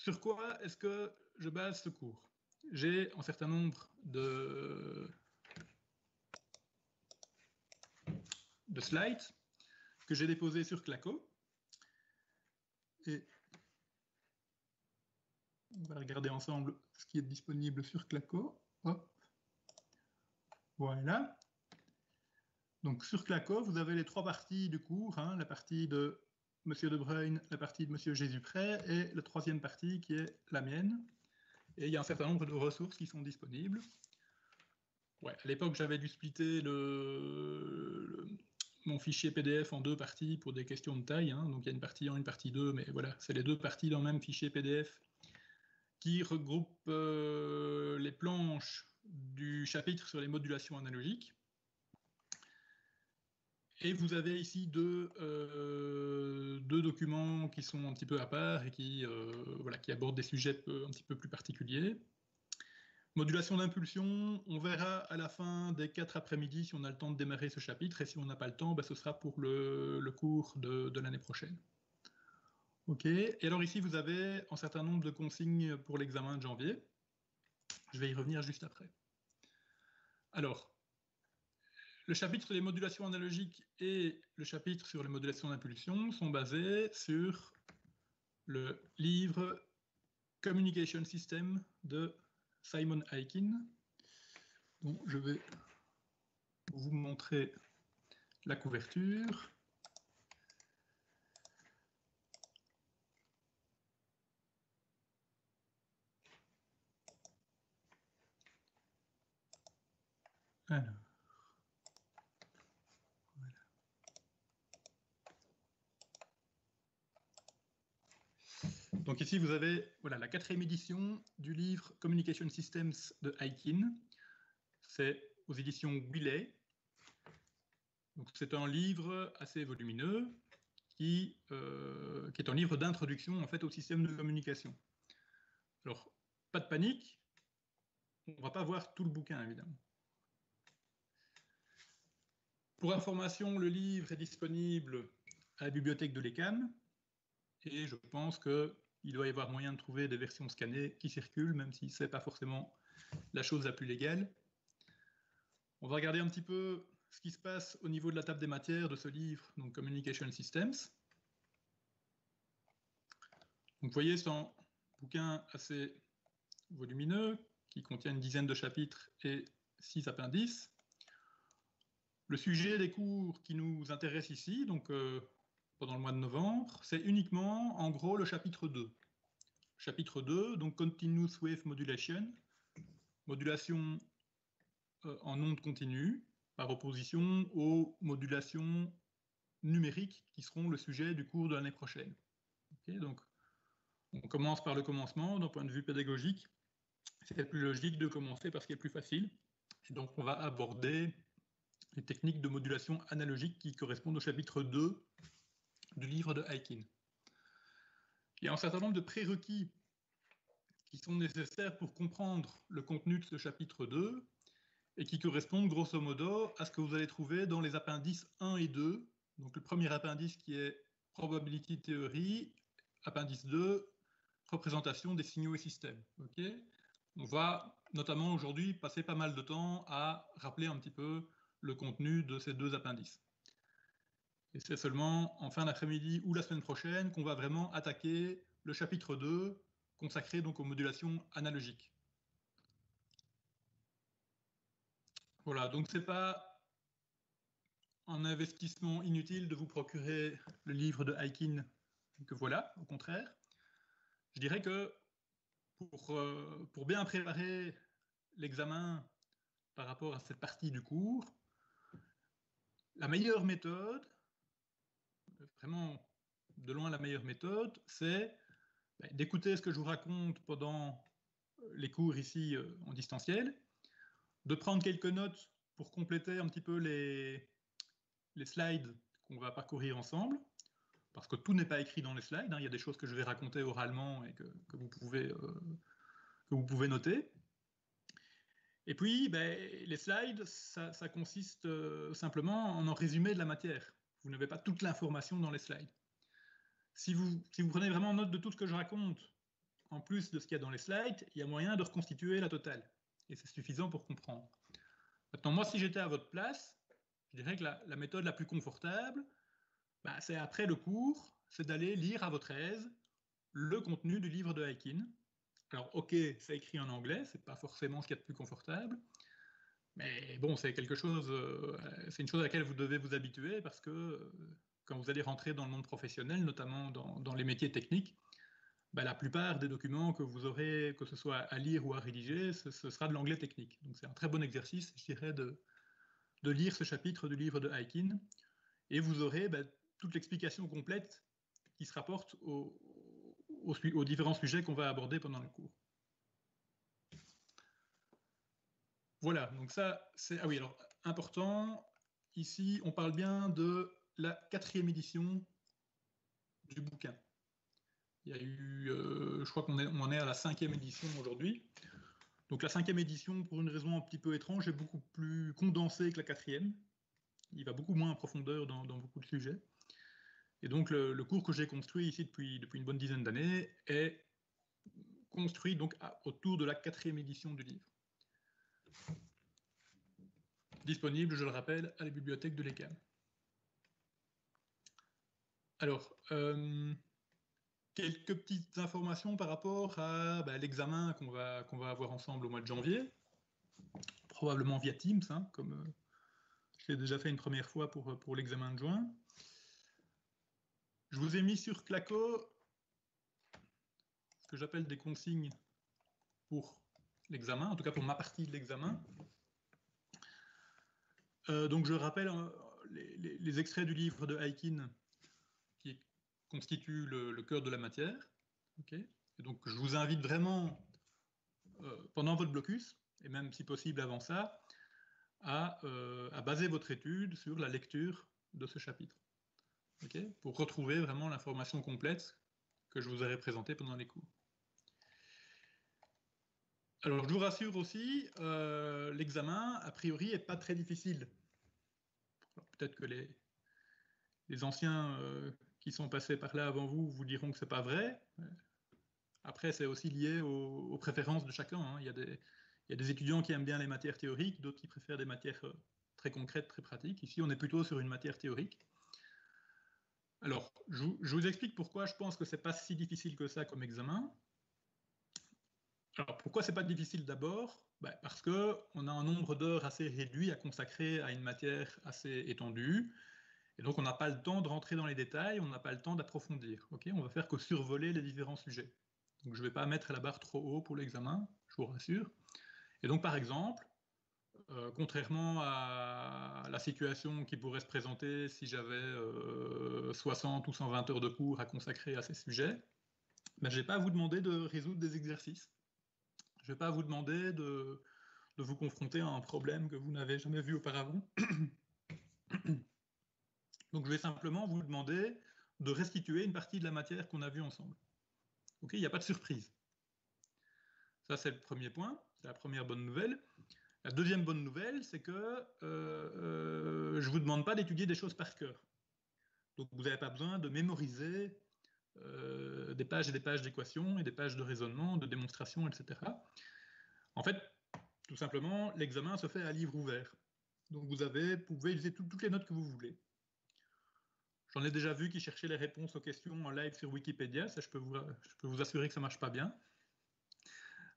Sur quoi est-ce que je base ce cours? J'ai un certain nombre de slides que j'ai déposés sur Claco. Et on va regarder ensemble ce qui est disponible sur Claco. Hop. Voilà. Donc sur Claco, vous avez les trois parties du cours, la partie de M. De Bruyne, la partie de M. Jésus-Prêt et la troisième partie qui est la mienne. Et il y a un certain nombre de ressources qui sont disponibles. Ouais, à l'époque, j'avais dû splitter mon fichier PDF en deux parties pour des questions de taille. Donc il y a une partie 1, une partie 2, mais voilà, c'est les deux parties dans le même fichier PDF qui regroupe les planches du chapitre sur les modulations analogiques. Et vous avez ici deux documents qui sont un petit peu à part et qui abordent des sujets un petit peu plus particuliers. Modulation d'impulsion, on verra à la fin des 4 après-midi si on a le temps de démarrer ce chapitre, et si on n'a pas le temps, ce sera pour le cours de l'année prochaine. Ok, et alors ici vous avez un certain nombre de consignes pour l'examen de janvier. Je vais y revenir juste après. Alors, le chapitre sur les modulations analogiques et le chapitre sur les modulations d'impulsion sont basés sur le livre Communication System de Simon Aiken. Donc, je vais vous montrer la couverture. Alors, voilà. Donc ici, vous avez la 4e édition du livre Communication Systems de Aiken. C'est aux éditions Wiley. C'est un livre assez volumineux qui est un livre d'introduction en fait, au système de communication. Alors, pas de panique, on ne va pas voir tout le bouquin, évidemment. Pour information, le livre est disponible à la bibliothèque de l'ECAM, et je pense qu'il doit y avoir moyen de trouver des versions scannées qui circulent, même si ce n'est pas forcément la chose la plus légale. On va regarder un petit peu ce qui se passe au niveau de la table des matières de ce livre, donc Communication Systems. Donc vous voyez, c'est un bouquin assez volumineux, qui contient une dizaine de chapitres et 6 appendices. Le sujet des cours qui nous intéresse ici, donc pendant le mois de novembre, c'est uniquement, en gros, le chapitre 2. Chapitre 2, donc Continuous Wave Modulation, modulation en onde continue, par opposition aux modulations numériques qui seront le sujet du cours de l'année prochaine. Okay, donc, on commence par le commencement, d'un point de vue pédagogique. C'est plus logique de commencer par ce qui est plus facile. Et donc, on va aborder les techniques de modulation analogique qui correspondent au chapitre 2 du livre de Aiken. Il y a un certain nombre de prérequis qui sont nécessaires pour comprendre le contenu de ce chapitre 2 et qui correspondent grosso modo à ce que vous allez trouver dans les appendices 1 et 2. Donc le premier appendice qui est Probability Theory, appendice 2, représentation des signaux et systèmes. Okay, on va notamment aujourd'hui passer pas mal de temps à rappeler un petit peu le contenu de ces deux appendices. Et c'est seulement en fin d'après-midi ou la semaine prochaine qu'on va vraiment attaquer le chapitre 2, consacré donc aux modulations analogiques. Voilà, donc c'est pas un investissement inutile de vous procurer le livre de Aiken, que voilà, au contraire. Je dirais que pour bien préparer l'examen par rapport à cette partie du cours, la meilleure méthode, vraiment de loin la meilleure méthode, c'est d'écouter ce que je vous raconte pendant les cours ici en distanciel, de prendre quelques notes pour compléter un petit peu les slides qu'on va parcourir ensemble, parce que tout n'est pas écrit dans les slides, il y a des choses que je vais raconter oralement et que vous pouvez noter. Et puis, les slides, ça consiste simplement en un résumé de la matière. Vous n'avez pas toute l'information dans les slides. Si vous prenez vraiment note de tout ce que je raconte, en plus de ce qu'il y a dans les slides, il y a moyen de reconstituer la totale. Et c'est suffisant pour comprendre. Maintenant, moi, si j'étais à votre place, je dirais que la méthode la plus confortable, bah, c'est après le cours, c'est d'aller lire à votre aise le contenu du livre de Aikin. Alors, ok, c'est écrit en anglais, c'est pas forcément ce qu'il y a de plus confortable, mais bon, c'est quelque chose, c'est une chose à laquelle vous devez vous habituer parce que quand vous allez rentrer dans le monde professionnel, notamment dans les métiers techniques, bah, la plupart des documents que vous aurez, que ce soit à lire ou à rédiger, ce sera de l'anglais technique. Donc, c'est un très bon exercice, je dirais, de lire ce chapitre du livre de Aikin et vous aurez bah, toute l'explication complète qui se rapporte aux différents sujets qu'on va aborder pendant le cours. Voilà, donc ça, c'est... Ah oui, alors, important, ici, on parle bien de la 4e édition du bouquin. Il y a eu, je crois qu'on en est à la 5e édition aujourd'hui. Donc la 5e édition, pour une raison un petit peu étrange, est beaucoup plus condensée que la 4e. Il va beaucoup moins en profondeur dans beaucoup de sujets. Et donc le cours que j'ai construit ici depuis une bonne dizaine d'années est construit donc autour de la 4e édition du livre. Disponible, je le rappelle, à la bibliothèque de l'ECAM. Alors, quelques petites informations par rapport à l'examen qu'on va avoir ensemble au mois de janvier, probablement via Teams, hein, comme je l'ai déjà fait une première fois pour l'examen de juin. Je vous ai mis sur Claco ce que j'appelle des consignes pour l'examen, en tout cas pour ma partie de l'examen. Donc je rappelle les extraits du livre de Aikin qui constituent le cœur de la matière. Okay. Et donc je vous invite vraiment, pendant votre blocus, et même si possible avant ça, à baser votre étude sur la lecture de ce chapitre. Okay. Pour retrouver vraiment l'information complète que je vous aurai présentée pendant les cours. Alors je vous rassure aussi, l'examen, a priori, n'est pas très difficile. Peut-être que les anciens qui sont passés par là avant vous diront que ce n'est pas vrai. Après, c'est aussi lié aux préférences de chacun. Hein. Il y a des étudiants qui aiment bien les matières théoriques, d'autres qui préfèrent des matières très concrètes, très pratiques. Ici, on est plutôt sur une matière théorique. Alors, je vous explique pourquoi je pense que ce n'est pas si difficile que ça comme examen. Alors, pourquoi ce n'est pas difficile d'abord? Parce qu'on a un nombre d'heures assez réduit à consacrer à une matière assez étendue. Et donc, on n'a pas le temps de rentrer dans les détails, on n'a pas le temps d'approfondir. Okay, on va faire que survoler les différents sujets. Donc, je ne vais pas mettre la barre trop haut pour l'examen, je vous rassure. Et donc, par exemple, contrairement à la situation qui pourrait se présenter si j'avais 60 ou 120 heures de cours à consacrer à ces sujets, je ne vais pas à vous demander de résoudre des exercices. Je ne vais pas vous demander de vous confronter à un problème que vous n'avez jamais vu auparavant. Donc, je vais simplement vous demander de restituer une partie de la matière qu'on a vue ensemble. Ok, il n'y a pas de surprise. Ça, c'est le premier point, c'est la première bonne nouvelle. La deuxième bonne nouvelle, c'est que je ne vous demande pas d'étudier des choses par cœur. Donc, vous n'avez pas besoin de mémoriser des pages et des pages d'équations et des pages de raisonnement, de démonstration, etc. En fait, tout simplement, l'examen se fait à livre ouvert. Donc, vous pouvez utiliser toutes les notes que vous voulez. J'en ai déjà vu qui cherchaient les réponses aux questions en live sur Wikipédia. Ça, je peux vous assurer que ça ne marche pas bien.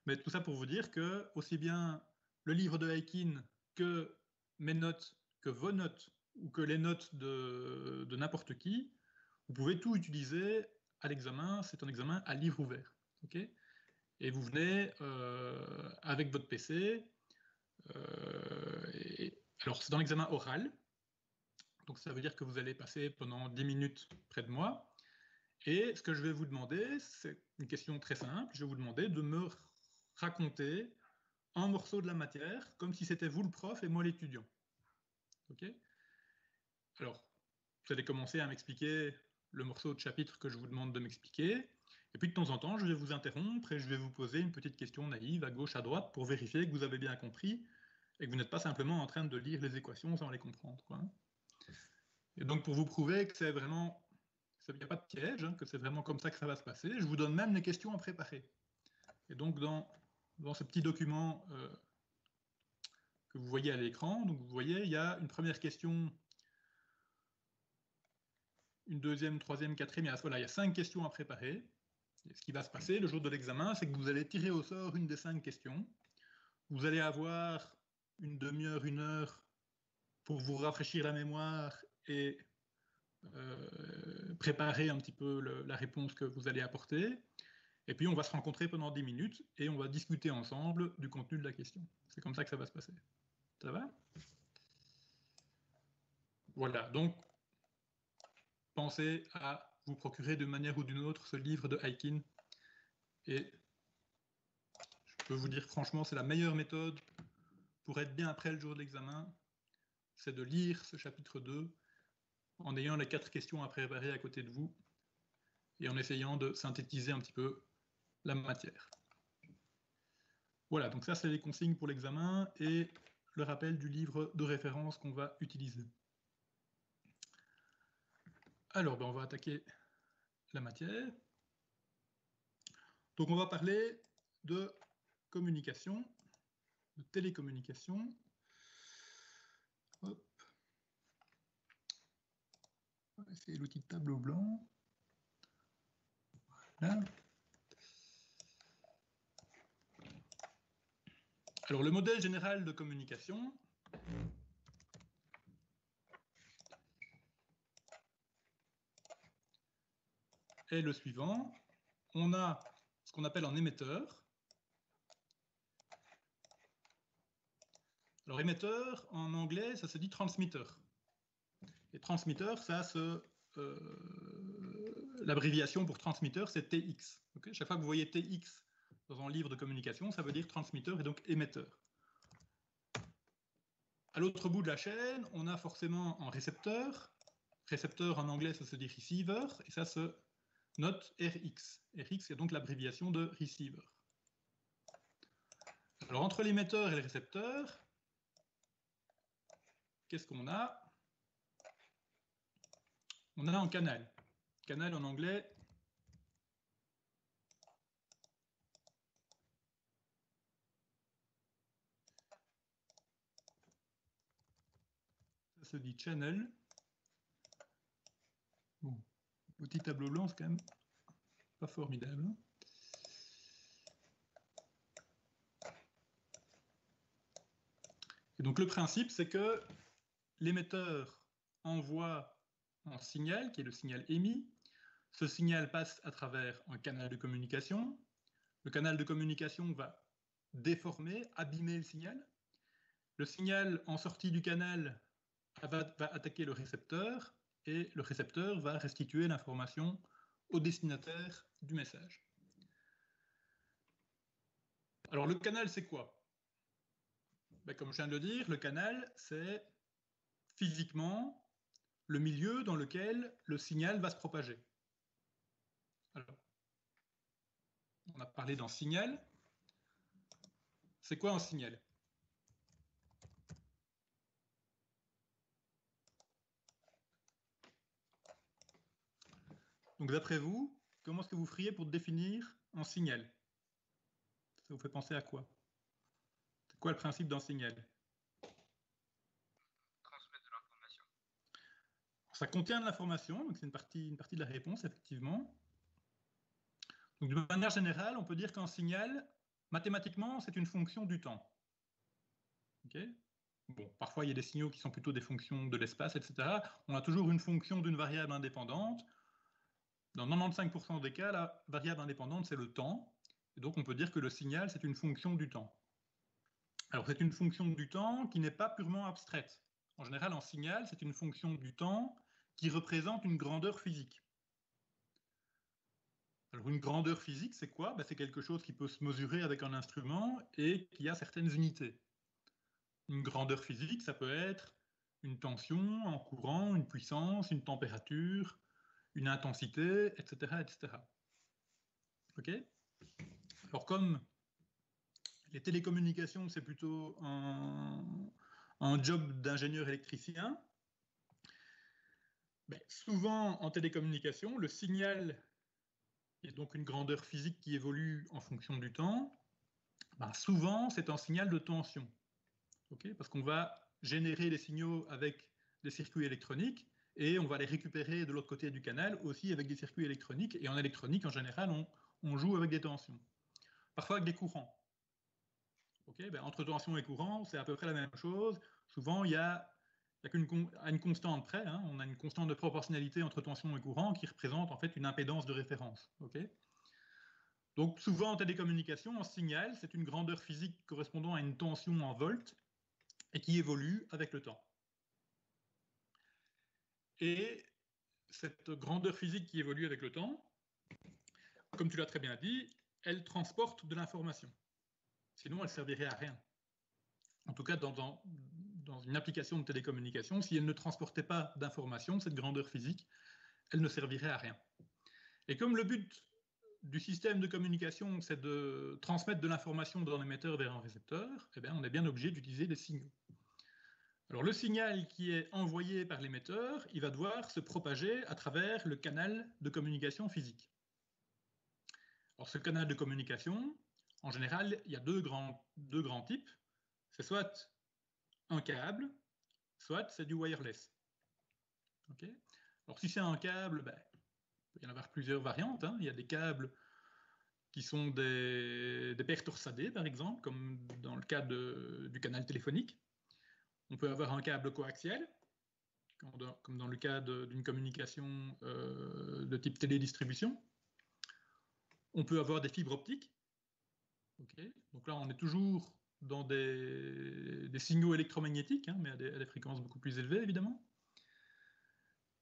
Mais tout ça pour vous dire que aussi bien le livre de Aikin que mes notes, que vos notes ou que les notes de n'importe qui, vous pouvez tout utiliser à l'examen. C'est un examen à livre ouvert. Okay, et vous venez avec votre PC. Alors, c'est dans l'examen oral. Donc, ça veut dire que vous allez passer pendant 10 minutes près de moi. Et ce que je vais vous demander, c'est une question très simple. Je vais vous demander de me raconter un morceau de la matière, comme si c'était vous le prof et moi l'étudiant. Ok? Alors, vous allez commencer à m'expliquer le morceau de chapitre que je vous demande de m'expliquer. Et puis de temps en temps, je vais vous interrompre et je vais vous poser une petite question naïve à gauche, à droite, pour vérifier que vous avez bien compris et que vous n'êtes pas simplement en train de lire les équations sans les comprendre. Quoi. Et donc, pour vous prouver que c'est vraiment... Il n'y a pas de piège, hein, que c'est vraiment comme ça que ça va se passer, je vous donne même les questions à préparer. Et donc, dans ce petit document que vous voyez à l'écran, donc vous voyez, il y a une première question, une deuxième, troisième, quatrième, voilà, il y a 5 questions à préparer. Et ce qui va se passer le jour de l'examen, c'est que vous allez tirer au sort une des 5 questions. Vous allez avoir une demi-heure, 1 heure pour vous rafraîchir la mémoire et préparer un petit peu la réponse que vous allez apporter. Et puis, on va se rencontrer pendant 10 minutes et on va discuter ensemble du contenu de la question. C'est comme ça que ça va se passer. Ça va? Voilà, donc, pensez à vous procurer d'une manière ou d'une autre ce livre de Aikin. Et je peux vous dire franchement, c'est la meilleure méthode pour être bien après le jour de l'examen, c'est de lire ce chapitre 2 en ayant les 4 questions à préparer à côté de vous et en essayant de synthétiser un petit peu la matière. Voilà, donc ça c'est les consignes pour l'examen et le rappel du livre de référence qu'on va utiliser. Alors, on va attaquer la matière. Donc on va parler de communication, de télécommunication. Hop. On va essayer l'outil de tableau blanc. Voilà. Alors le modèle général de communication est le suivant. On a ce qu'on appelle un émetteur. Alors émetteur, en anglais, ça se dit transmitter. Et transmitter, ça l'abréviation pour transmitter, c'est TX. Okay, chaque fois que vous voyez TX dans un livre de communication, ça veut dire transmitter et donc émetteur. À l'autre bout de la chaîne, on a forcément un récepteur. Récepteur en anglais, ça se dit receiver, et ça se note RX. RX est donc l'abréviation de receiver. Alors entre l'émetteur et le récepteur, qu'est-ce qu'on a? On a un canal. Canal en anglais, ça se dit channel. Bon, petit tableau blanc, c'est quand même pas formidable. Et donc le principe, c'est que l'émetteur envoie un signal, qui est le signal émis. Ce signal passe à travers un canal de communication. Le canal de communication va déformer, abîmer le signal. Le signal en sortie du canal va attaquer le récepteur et le récepteur va restituer l'information au destinataire du message. Alors le canal, c'est quoi? Comme je viens de le dire, le canal, c'est physiquement le milieu dans lequel le signal va se propager. Alors, on a parlé d'un signal. C'est quoi un signal? Donc d'après vous, comment est-ce que vous feriez pour définir un signal? Ça vous fait penser à quoi? C'est quoi le principe d'un signal? Transmettre de l'information. Ça contient de l'information, donc c'est une partie de la réponse, effectivement. Donc de manière générale, on peut dire qu'un signal, mathématiquement, c'est une fonction du temps. Okay? Bon, parfois, il y a des signaux qui sont plutôt des fonctions de l'espace, etc. On a toujours une fonction d'une variable indépendante. Dans 95% des cas, la variable indépendante, c'est le temps. Et donc, on peut dire que le signal, c'est une fonction du temps. Alors, c'est une fonction du temps qui n'est pas purement abstraite. En général, un signal, c'est une fonction du temps qui représente une grandeur physique. Alors, une grandeur physique, c'est quoi? C'est quelque chose qui peut se mesurer avec un instrument et qui a certaines unités. Une grandeur physique, ça peut être une tension, un courant, une puissance, une température, une intensité, etc. etc. OK? Alors, comme les télécommunications, c'est plutôt un job d'ingénieur électricien, souvent en télécommunication, le signal et donc une grandeur physique qui évolue en fonction du temps, ben souvent c'est un signal de tension. Okay, parce qu'on va générer des signaux avec des circuits électroniques et on va les récupérer de l'autre côté du canal aussi avec des circuits électroniques. Et en électronique, en général, on joue avec des tensions. Parfois avec des courants. Okay, ben, entre tension et courant, c'est à peu près la même chose. Souvent, il y a à une constante près, hein, on a une constante de proportionnalité entre tension et courant qui représente en fait une impédance de référence. Okay, donc souvent en télécommunication, en signal, c'est une grandeur physique correspondant à une tension en volts et qui évolue avec le temps. Et cette grandeur physique qui évolue avec le temps, comme tu l'as très bien dit, elle transporte de l'information. Sinon, elle ne servirait à rien. En tout cas, dans une application de télécommunication, si elle ne transportait pas d'information, cette grandeur physique, elle ne servirait à rien. Et comme le but du système de communication, c'est de transmettre de l'information d'un émetteur vers un récepteur, eh bien, on est bien obligé d'utiliser des signaux. Alors, le signal qui est envoyé par l'émetteur, il va devoir se propager à travers le canal de communication physique. Alors, ce canal de communication, en général, il y a deux grands types. C'est soit un câble, soit c'est du wireless. Okay, alors, si c'est un câble, ben, il peut y en avoir plusieurs variantes. Hein. Il y a des câbles qui sont des paires torsadées, par exemple, comme dans le cas du canal téléphonique. On peut avoir un câble coaxial, comme dans le cas d'une communication de type télédistribution. On peut avoir des fibres optiques. Okay, donc là, on est toujours dans des signaux électromagnétiques, hein, mais à des fréquences beaucoup plus élevées, évidemment.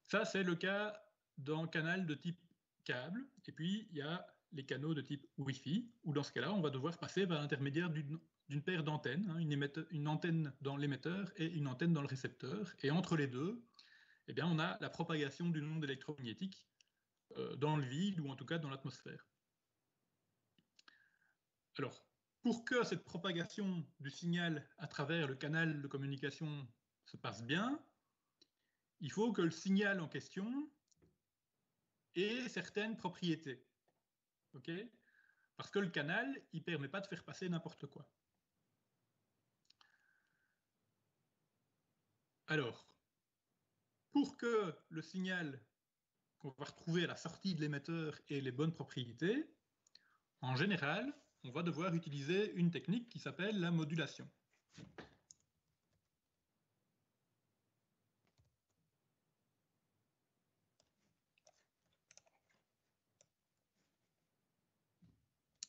Ça, c'est le cas d'un canal de type câble. Et puis, il y a les canaux de type Wi-Fi, où dans ce cas-là, on va devoir passer par l'intermédiaire d'une paire d'antennes, hein, une antenne dans l'émetteur et une antenne dans le récepteur. Et entre les deux, eh bien, on a la propagation d'une onde électromagnétique dans le vide, ou en tout cas dans l'atmosphère. Alors, pour que cette propagation du signal à travers le canal de communication se passe bien, il faut que le signal en question ait certaines propriétés. Okay, parce que le canal, il ne permet pas de faire passer n'importe quoi. Alors, pour que le signal qu'on va retrouver à la sortie de l'émetteur ait les bonnes propriétés, en général, on va devoir utiliser une technique qui s'appelle la modulation.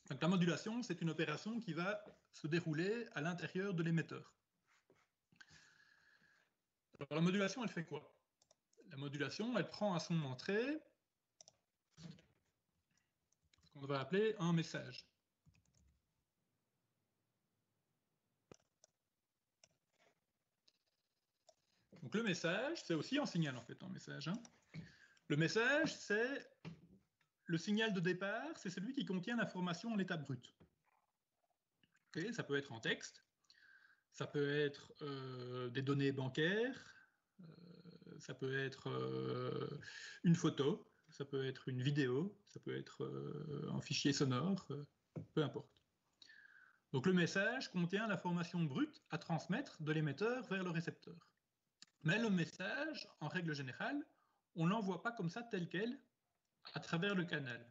Donc, la modulation, c'est une opération qui va se dérouler à l'intérieur de l'émetteur. Alors, la modulation, elle fait quoi? La modulation, elle prend à son entrée ce qu'on va appeler un message. Donc le message, c'est aussi un signal en fait, un message. Hein. Le message, c'est le signal de départ, c'est celui qui contient l'information en état brut. Okay, ça peut être en texte, ça peut être des données bancaires, ça peut être une photo, ça peut être une vidéo, ça peut être un fichier sonore, peu importe. Donc le message contient l'information brute à transmettre de l'émetteur vers le récepteur. Mais le message, en règle générale, on ne l'envoie pas comme ça tel quel à travers le canal.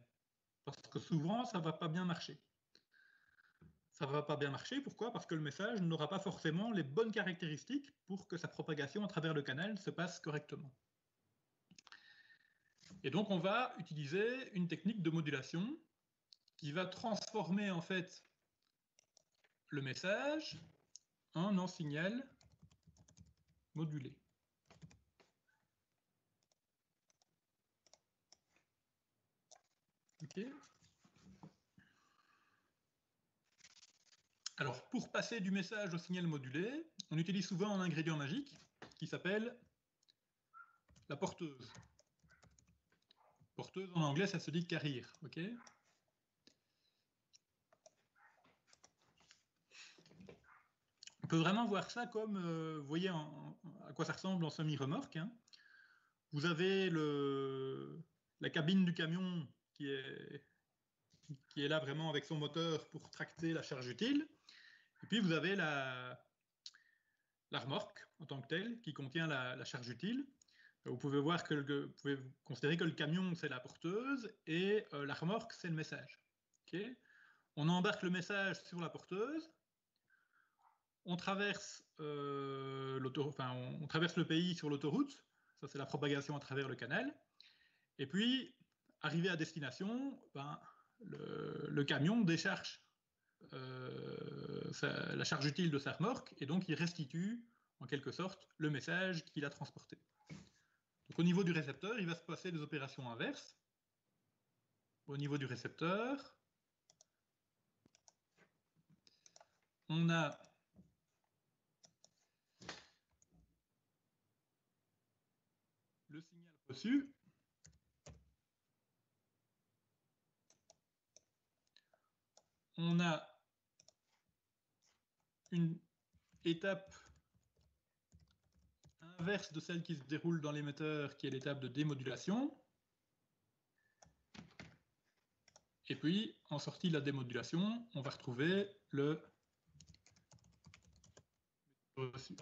Parce que souvent, ça ne va pas bien marcher. Ça ne va pas bien marcher, pourquoi? Parce que le message n'aura pas forcément les bonnes caractéristiques pour que sa propagation à travers le canal se passe correctement. Et donc, on va utiliser une technique de modulation qui va transformer en fait le message en un signal modulé. Ok. Alors, pour passer du message au signal modulé, on utilise souvent un ingrédient magique qui s'appelle la porteuse. Porteuse en anglais, ça se dit carrier. Ok. On peut vraiment voir ça comme, vous voyez à quoi ça ressemble en semi-remorque. Hein. Vous avez la cabine du camion qui est là vraiment avec son moteur pour tracter la charge utile. Et puis vous avez la remorque en tant que telle qui contient la charge utile. Vous pouvez voir que vous pouvez considérer que le camion c'est la porteuse et la remorque c'est le message. Okay, on embarque le message sur la porteuse, on traverse, on traverse le pays sur l'autoroute, ça c'est la propagation à travers le canal, et puis arrivé à destination, le camion décharge la charge utile de sa remorque et donc il restitue en quelque sorte le message qu'il a transporté. Donc, au niveau du récepteur, il va se passer des opérations inverses. Au niveau du récepteur, on a le signal reçu. On a une étape inverse de celle qui se déroule dans l'émetteur, qui est l'étape de démodulation. Et puis, en sortie de la démodulation, on va retrouver le reçu.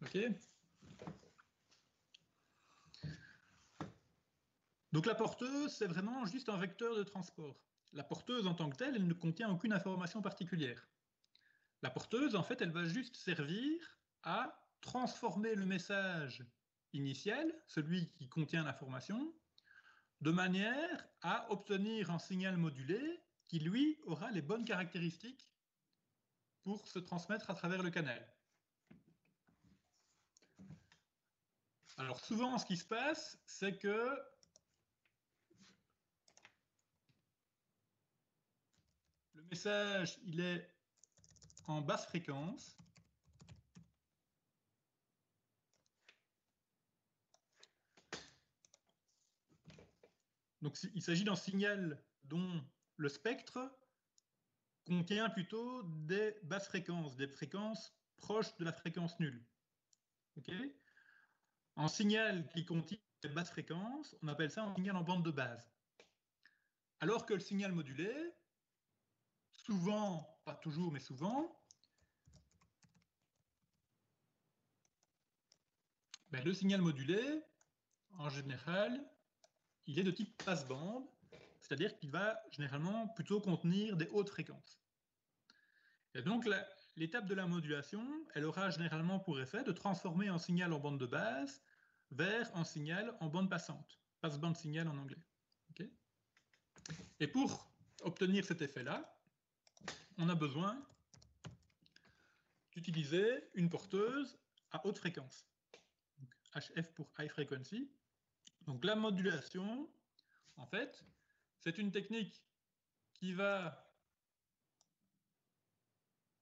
OK. Donc la porteuse, c'est vraiment juste un vecteur de transport. La porteuse en tant que telle, elle ne contient aucune information particulière. La porteuse, en fait, elle va juste servir à transformer le message initial, celui qui contient l'information, de manière à obtenir un signal modulé qui, lui, aura les bonnes caractéristiques pour se transmettre à travers le canal. Alors souvent, ce qui se passe, c'est que le message, il est en basse fréquence. Donc il s'agit d'un signal dont le spectre contient plutôt des basses fréquences, des fréquences proches de la fréquence nulle. Okay, un signal qui contient des basses fréquences, on appelle ça un signal en bande de base. Alors que le signal modulé, souvent, pas toujours, mais souvent, le signal modulé, en général, il est de type passe-bande, c'est-à-dire qu'il va généralement plutôt contenir des hautes fréquences. Et donc, l'étape de la modulation, elle aura généralement pour effet de transformer un signal en bande de base vers un signal en bande passante, passe-band signal en anglais. Okay, et pour obtenir cet effet-là, on a besoin d'utiliser une porteuse à haute fréquence. Donc, HF pour High Frequency. Donc la modulation, en fait, c'est une technique qui va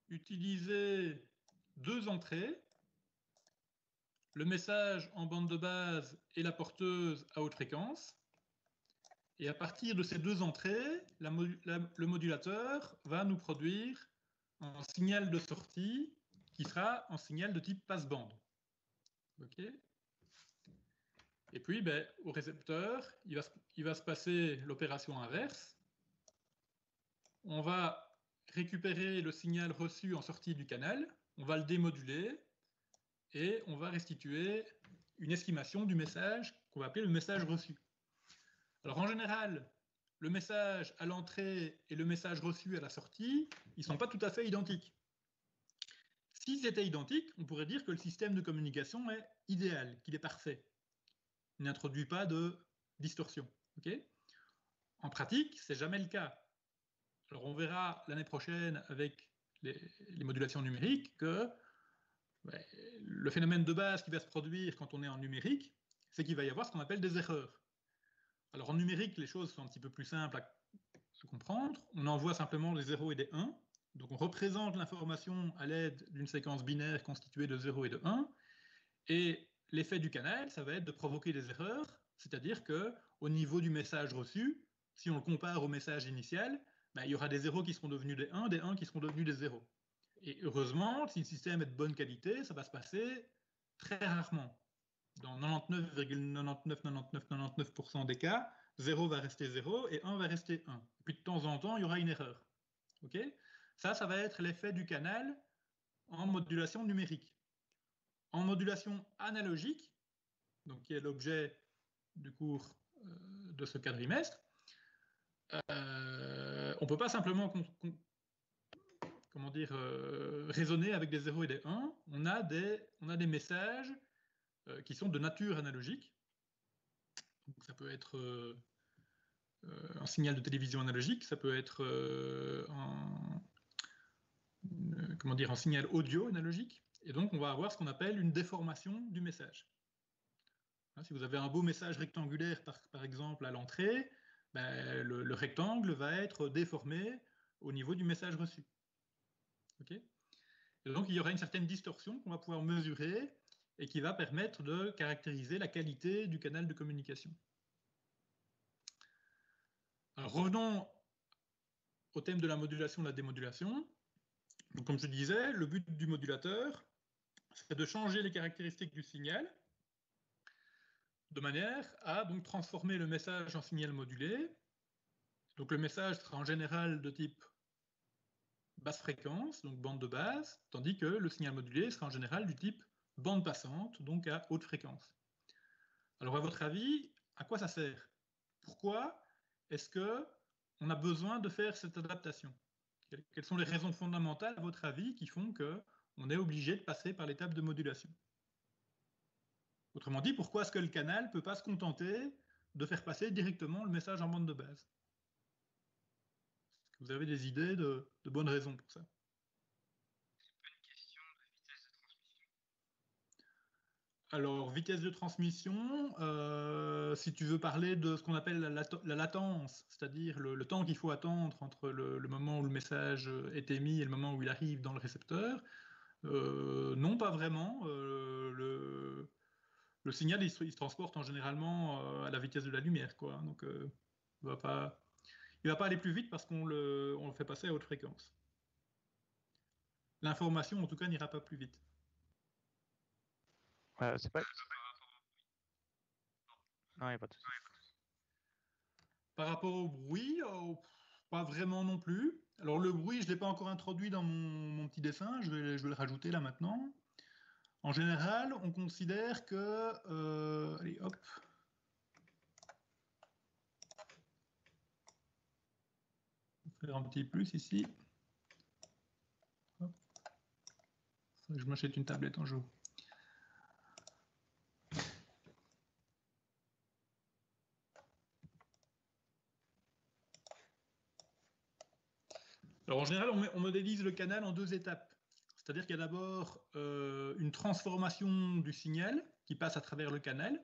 utiliser deux entrées, le message en bande de base et la porteuse à haute fréquence. Et à partir de ces deux entrées, le modulateur va nous produire un signal de sortie qui sera un signal de type passe-bande. Okay, et puis, au récepteur, il va se passer l'opération inverse. On va récupérer le signal reçu en sortie du canal, on va le démoduler et on va restituer une estimation du message qu'on va appeler le message reçu. Alors en général, le message à l'entrée et le message reçu à la sortie, ils ne sont pas tout à fait identiques. S'ils étaient identiques, on pourrait dire que le système de communication est idéal, qu'il est parfait. Il n'introduit pas de distorsion. Okay, en pratique, ce n'est jamais le cas. Alors on verra l'année prochaine avec les modulations numériques que le phénomène de base qui va se produire quand on est en numérique, c'est qu'il va y avoir ce qu'on appelle des erreurs. Alors en numérique, les choses sont un petit peu plus simples à se comprendre. On envoie simplement des 0 et des 1. Donc on représente l'information à l'aide d'une séquence binaire constituée de 0 et de 1. Et l'effet du canal, ça va être de provoquer des erreurs, c'est-à-dire qu'au niveau du message reçu, si on le compare au message initial, il y aura des 0 qui seront devenus des 1 qui seront devenus des 0. Et heureusement, si le système est de bonne qualité, ça va se passer très rarement. Dans 99,999999% des cas, 0 va rester 0 et 1 va rester 1. Et puis de temps en temps, il y aura une erreur. Okay, ça va être l'effet du canal en modulation numérique. En modulation analogique, donc qui est l'objet du cours de ce quadrimestre, on ne peut pas simplement raisonner avec des 0 et des 1. On a des messages qui sont de nature analogique. Donc, ça peut être un signal de télévision analogique, ça peut être un signal audio analogique. Et donc, on va avoir ce qu'on appelle une déformation du message. Si vous avez un beau message rectangulaire, par exemple, à l'entrée, ben, le rectangle va être déformé au niveau du message reçu. Okay, et donc, il y aura une certaine distorsion qu'on va pouvoir mesurer et qui va permettre de caractériser la qualité du canal de communication. Alors, revenons au thème de la modulation et de la démodulation. Donc, comme je disais, le but du modulateur, c'est de changer les caractéristiques du signal de manière à donc transformer le message en signal modulé. Donc le message sera en général de type basse fréquence, donc bande de basse, tandis que le signal modulé sera en général du type bande passante, donc à haute fréquence. Alors à votre avis, à quoi ça sert? Pourquoi est-ce qu'on a besoin de faire cette adaptation? Quelles sont les raisons fondamentales, à votre avis, qui font qu'on est obligé de passer par l'étape de modulation? Autrement dit, pourquoi est-ce que le canal ne peut pas se contenter de faire passer directement le message en bande de base? Est-ce que vous avez des idées de bonnes raisons pour ça? C'est pas une question de vitesse de transmission. Alors, vitesse de transmission, si tu veux parler de ce qu'on appelle la latence, c'est-à-dire le temps qu'il faut attendre entre le moment où le message est émis et le moment où il arrive dans le récepteur, non, pas vraiment. Le signal, il se transporte en généralement à la vitesse de la lumière, quoi. Donc, il va pas aller plus vite parce qu'on le fait passer à haute fréquence. L'information, en tout cas, n'ira pas plus vite. C'est pas... Non, il n'y a pas de souci. Par rapport au bruit, pas vraiment non plus. Alors le bruit, je ne l'ai pas encore introduit dans mon petit dessin, je vais le rajouter là maintenant. En général, on considère que... allez, hop. Je vais faire un petit plus ici. Hop. Je m'achète une tablette un jour. Alors en général, on modélise le canal en deux étapes. C'est-à-dire qu'il y a d'abord une transformation du signal qui passe à travers le canal.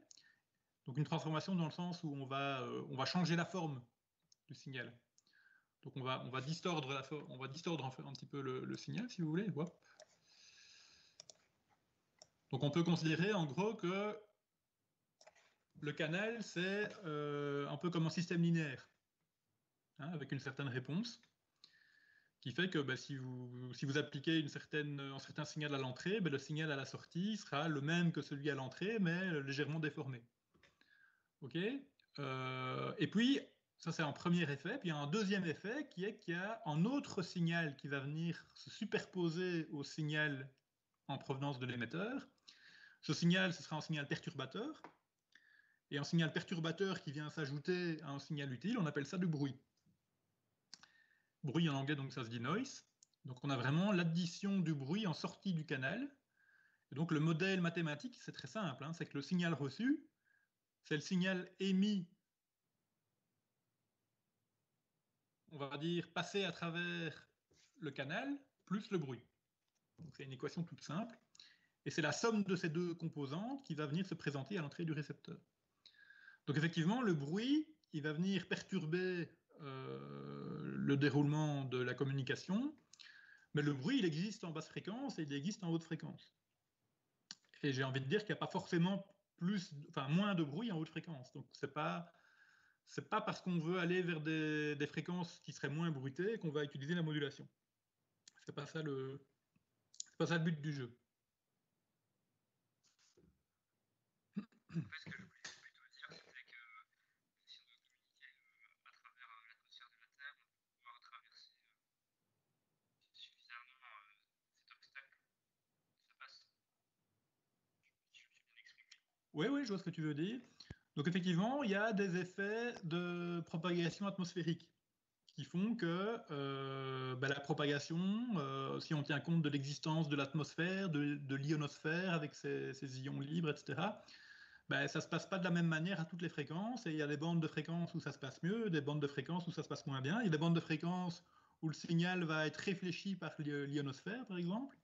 Donc une transformation dans le sens où on va changer la forme du signal. Donc on va distordre un petit peu le signal, si vous voulez. Hop. Donc on peut considérer en gros que le canal, c'est un peu comme un système linéaire, hein, avec une certaine réponse, qui fait que si vous appliquez un certain signal à l'entrée, le signal à la sortie sera le même que celui à l'entrée, mais légèrement déformé. OK, et puis, ça c'est un premier effet. Puis il y a un deuxième effet qui est qu'il y a un autre signal qui va venir se superposer au signal en provenance de l'émetteur. Ce signal, ce sera un signal perturbateur. Et un signal perturbateur qui vient s'ajouter à un signal utile, on appelle ça du bruit. Bruit en anglais, donc ça se dit noise. Donc on a vraiment l'addition du bruit en sortie du canal. Et donc le modèle mathématique, c'est très simple, hein, c'est que le signal reçu, c'est le signal émis, on va dire, passé à travers le canal, plus le bruit. Donc c'est une équation toute simple. Et c'est la somme de ces deux composantes qui va venir se présenter à l'entrée du récepteur. Donc effectivement, le bruit, il va venir perturber le déroulement de la communication, mais le bruit, il existe en basse fréquence et il existe en haute fréquence. Et j'ai envie de dire qu'il n'y a pas forcément moins de bruit en haute fréquence. Donc c'est pas parce qu'on veut aller vers des fréquences qui seraient moins bruitées qu'on va utiliser la modulation. C'est pas ça le pas ça le but du jeu. En fait, ce que je voulais plutôt dire, c'était que si on doit communiquer à travers l'atmosphère de la Terre, on doit pouvoir traverser suffisamment cet obstacle. Ça passe. Je me suis bien exprimé. Oui, je vois ce que tu veux dire. Donc effectivement, il y a des effets de propagation atmosphérique qui font que la propagation, si on tient compte de l'existence de l'atmosphère, de l'ionosphère avec ses ions libres, etc., ça ne se passe pas de la même manière à toutes les fréquences. Et il y a des bandes de fréquences où ça se passe mieux, des bandes de fréquences où ça se passe moins bien. Il y a des bandes de fréquences où le signal va être réfléchi par l'ionosphère, par exemple.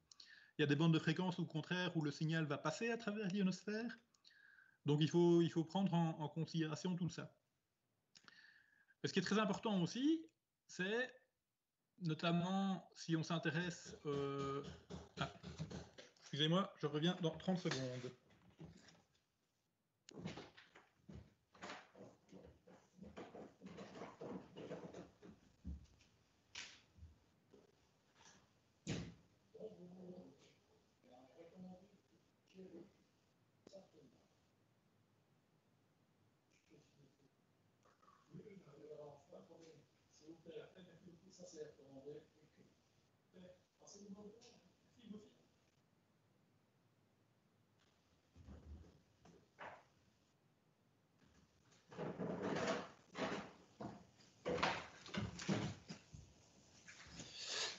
Il y a des bandes de fréquences, au contraire, où le signal va passer à travers l'ionosphère. Donc il faut prendre en considération tout ça. Ce qui est très important aussi, c'est notamment si on s'intéresse... Ah, excusez-moi, je reviens dans 30 secondes.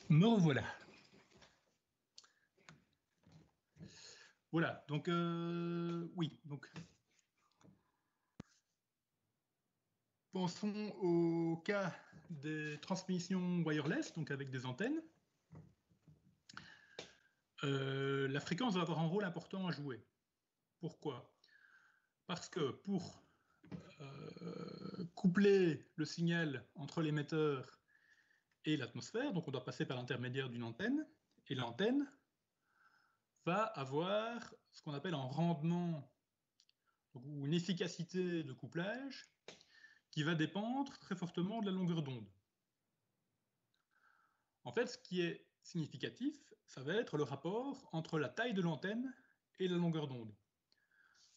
Me revoilà. Voilà, donc oui, donc pensons au cas des transmissions wireless, donc avec des antennes. La fréquence va avoir un rôle important à jouer. Pourquoi? Parce que pour coupler le signal entre l'émetteur et l'atmosphère, donc on doit passer par l'intermédiaire d'une antenne, et l'antenne va avoir ce qu'on appelle un rendement ou une efficacité de couplage qui va dépendre très fortement de la longueur d'onde. En fait, ce qui est significatif, ça va être le rapport entre la taille de l'antenne et la longueur d'onde.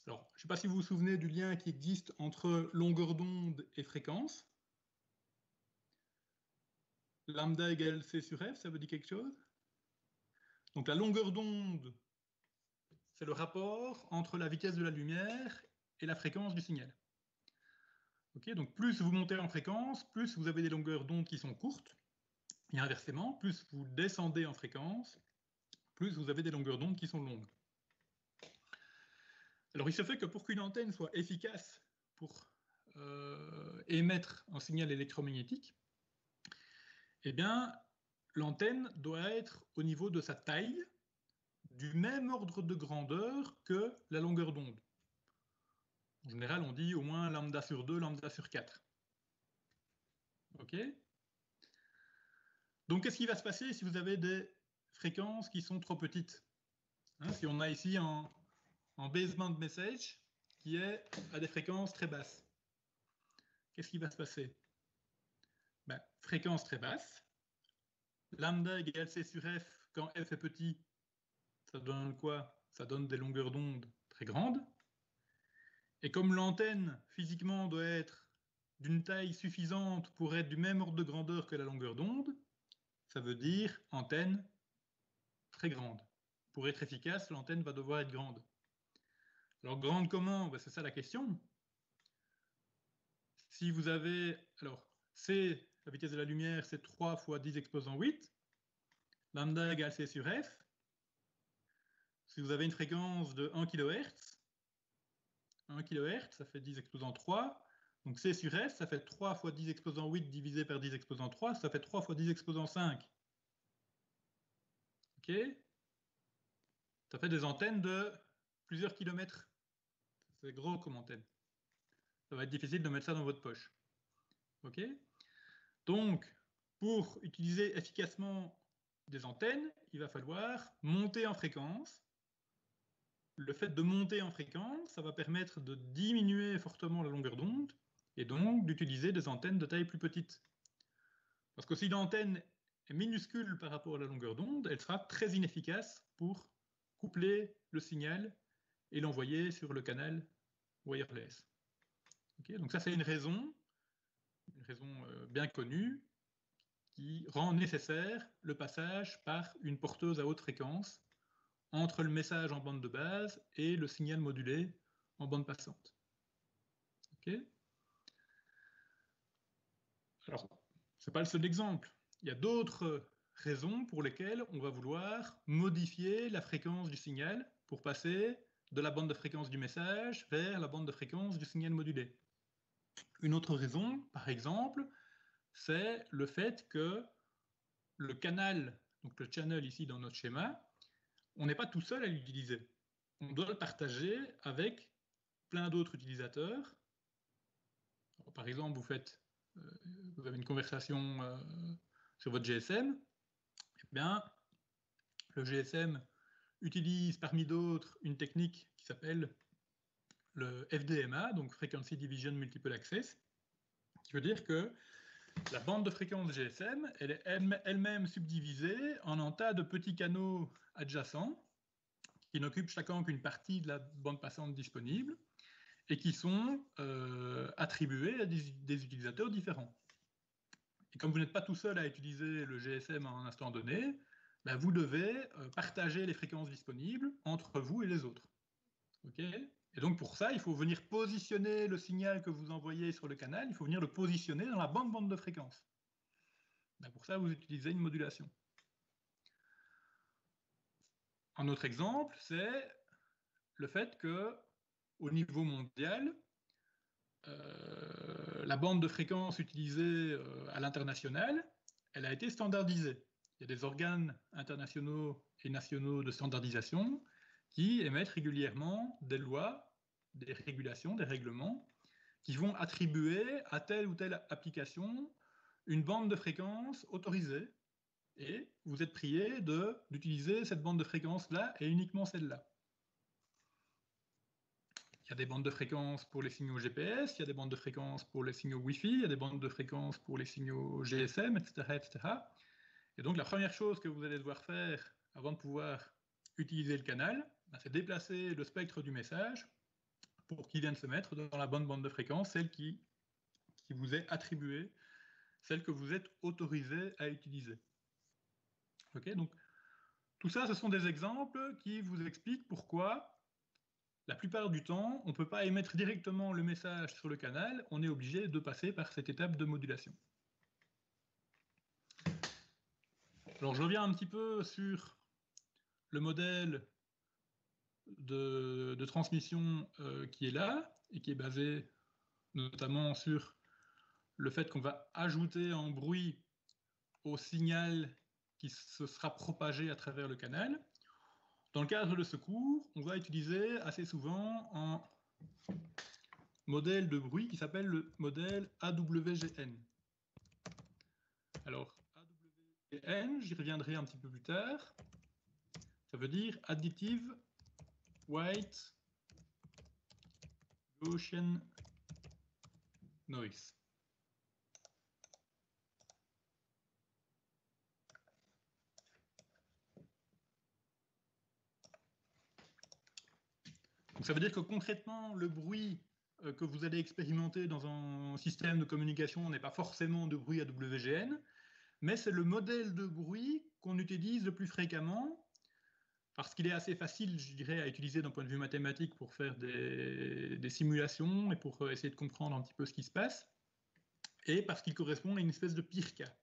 Alors, je ne sais pas si vous vous souvenez du lien qui existe entre longueur d'onde et fréquence. Lambda égale C sur F, ça veut dire quelque chose? Donc la longueur d'onde, c'est le rapport entre la vitesse de la lumière et la fréquence du signal. Okay, donc plus vous montez en fréquence, plus vous avez des longueurs d'onde qui sont courtes, et inversement, plus vous descendez en fréquence, plus vous avez des longueurs d'onde qui sont longues. Alors il se fait que pour qu'une antenne soit efficace pour émettre un signal électromagnétique, eh bien, l'antenne doit être au niveau de sa taille, du même ordre de grandeur que la longueur d'onde. En général, on dit au moins lambda sur 2, lambda sur 4. OK? Donc, qu'est-ce qui va se passer si vous avez des fréquences qui sont trop petites? Si on a ici un baseband message qui est à des fréquences très basses, qu'est-ce qui va se passer? Fréquence très basse, lambda égale C sur F, quand F est petit, ça donne quoi? Ça donne des longueurs d'onde très grandes. Et comme l'antenne, physiquement, doit être d'une taille suffisante pour être du même ordre de grandeur que la longueur d'onde, ça veut dire antenne très grande. Pour être efficace, l'antenne va devoir être grande. Alors, grande comment? C'est ça la question. Si vous avez... Alors, C, la vitesse de la lumière, c'est 3 fois 10 exposant 8. Lambda égale C sur F. Si vous avez une fréquence de 1 kHz, 1 kHz, ça fait 10 exposant 3. Donc C sur F, ça fait 3 fois 10 exposant 8 divisé par 10 exposant 3, ça fait 3 fois 10 exposant 5. OK? Ça fait des antennes de plusieurs kilomètres. C'est gros comme antenne. Ça va être difficile de mettre ça dans votre poche. OK? Donc, pour utiliser efficacement des antennes, il va falloir monter en fréquence. Le fait de monter en fréquence, ça va permettre de diminuer fortement la longueur d'onde et donc d'utiliser des antennes de taille plus petite. Parce que si l'antenne est minuscule par rapport à la longueur d'onde, elle sera très inefficace pour coupler le signal et l'envoyer sur le canal wireless. Okay, donc ça, c'est une raison bien connue qui rend nécessaire le passage par une porteuse à haute fréquence entre le message en bande de base et le signal modulé en bande passante. Okay, alors, ce n'est pas le seul exemple. Il y a d'autres raisons pour lesquelles on va vouloir modifier la fréquence du signal pour passer de la bande de fréquence du message vers la bande de fréquence du signal modulé. Une autre raison, par exemple, c'est le fait que le canal, donc le channel ici dans notre schéma, on n'est pas tout seul à l'utiliser. On doit le partager avec plein d'autres utilisateurs. Alors, par exemple, vous avez une conversation sur votre GSM, eh bien, le GSM utilise parmi d'autres une technique qui s'appelle le FDMA, donc Frequency Division Multiple Access, qui veut dire que la bande de fréquence GSM, elle est elle-même subdivisée en un tas de petits canaux adjacents qui n'occupent chacun qu'une partie de la bande passante disponible et qui sont attribués à des utilisateurs différents. Et comme vous n'êtes pas tout seul à utiliser le GSM à un instant donné, ben vous devez partager les fréquences disponibles entre vous et les autres. Okay, et donc pour ça, il faut venir positionner le signal que vous envoyez sur le canal, il faut venir le positionner dans la bande de fréquence. Ben pour ça, vous utilisez une modulation. Un autre exemple, c'est le fait que, au niveau mondial, la bande de fréquence utilisée à l'international, elle a été standardisée. Il y a des organes internationaux et nationaux de standardisation qui émettent régulièrement des lois, des régulations, des règlements, qui vont attribuer à telle ou telle application une bande de fréquence autorisée, et vous êtes prié d'utiliser cette bande de fréquence-là et uniquement celle-là. Il y a des bandes de fréquence pour les signaux GPS, il y a des bandes de fréquence pour les signaux Wi-Fi, il y a des bandes de fréquence pour les signaux GSM, etc., etc. Et donc la première chose que vous allez devoir faire avant de pouvoir utiliser le canal, c'est déplacer le spectre du message pour qu'il vienne se mettre dans la bonne bande de fréquence, celle qui vous est attribuée, celle que vous êtes autorisé à utiliser. Okay, donc tout ça, ce sont des exemples qui vous expliquent pourquoi la plupart du temps, on ne peut pas émettre directement le message sur le canal, on est obligé de passer par cette étape de modulation. Alors je reviens un petit peu sur le modèle de transmission qui est là, et qui est basé notamment sur le fait qu'on va ajouter un bruit au signal qui se sera propagé à travers le canal. Dans le cadre de ce cours, on va utiliser assez souvent un modèle de bruit qui s'appelle le modèle AWGN. Alors, AWGN, j'y reviendrai un petit peu plus tard. Ça veut dire Additive White Gaussian Noise. Donc ça veut dire que concrètement, le bruit que vous allez expérimenter dans un système de communication n'est pas forcément de bruit AWGN, mais c'est le modèle de bruit qu'on utilise le plus fréquemment, parce qu'il est assez facile, je dirais, à utiliser d'un point de vue mathématique pour faire des simulations et pour essayer de comprendre un petit peu ce qui se passe, et parce qu'il correspond à une espèce de pire cas.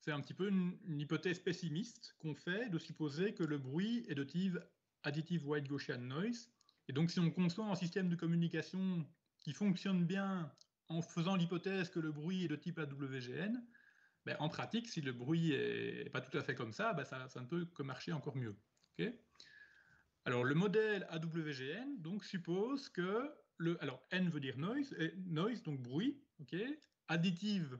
C'est un petit peu une hypothèse pessimiste qu'on fait de supposer que le bruit est de type Additive White Gaussian Noise. Et donc, si on conçoit un système de communication qui fonctionne bien en faisant l'hypothèse que le bruit est de type AWGN, ben, en pratique, si le bruit n'est pas tout à fait comme ça, ben ça ne peut que marcher encore mieux. Okay, alors, le modèle AWGN donc, suppose que alors, N veut dire noise, et noise, donc bruit. Okay, additive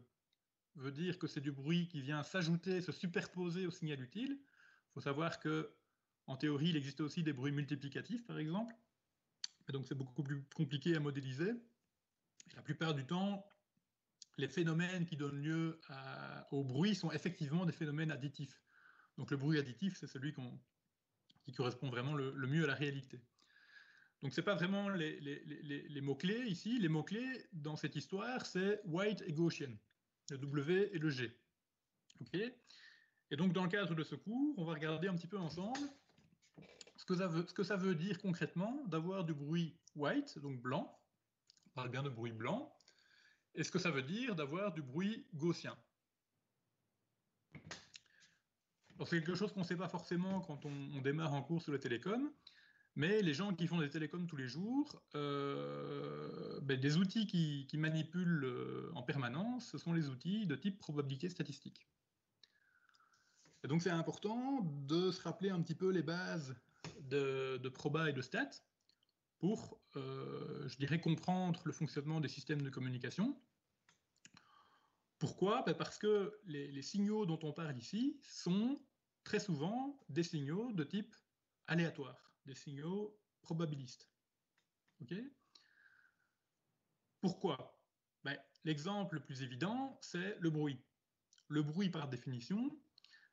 veut dire que c'est du bruit qui vient s'ajouter, se superposer au signal utile. Il faut savoir que en théorie, il existe aussi des bruits multiplicatifs, par exemple. Et donc, c'est beaucoup plus compliqué à modéliser. Et la plupart du temps, les phénomènes qui donnent lieu au bruit sont effectivement des phénomènes additifs. Donc le bruit additif, c'est celui qui correspond vraiment le mieux à la réalité. Donc ce n'est pas vraiment les mots-clés ici. Les mots-clés dans cette histoire, c'est white et Gaussian, le W et le G. Okay. Et donc dans le cadre de ce cours, on va regarder un petit peu ensemble ce que ça veut dire concrètement d'avoir du bruit white, donc blanc, on parle bien de bruit blanc, et ce que ça veut dire d'avoir du bruit gaussien. C'est quelque chose qu'on ne sait pas forcément quand on démarre en cours sur les télécoms, mais les gens qui font des télécoms tous les jours, des outils qui manipulent en permanence, ce sont les outils de type probabilité statistique. Et donc c'est important de se rappeler un petit peu les bases de proba et de stat pour, je dirais, comprendre le fonctionnement des systèmes de communication. Pourquoi ? Parce que les signaux dont on parle ici sont très souvent des signaux de type aléatoire, des signaux probabilistes. Okay ? Pourquoi ? L'exemple le plus évident, c'est le bruit. Le bruit, par définition,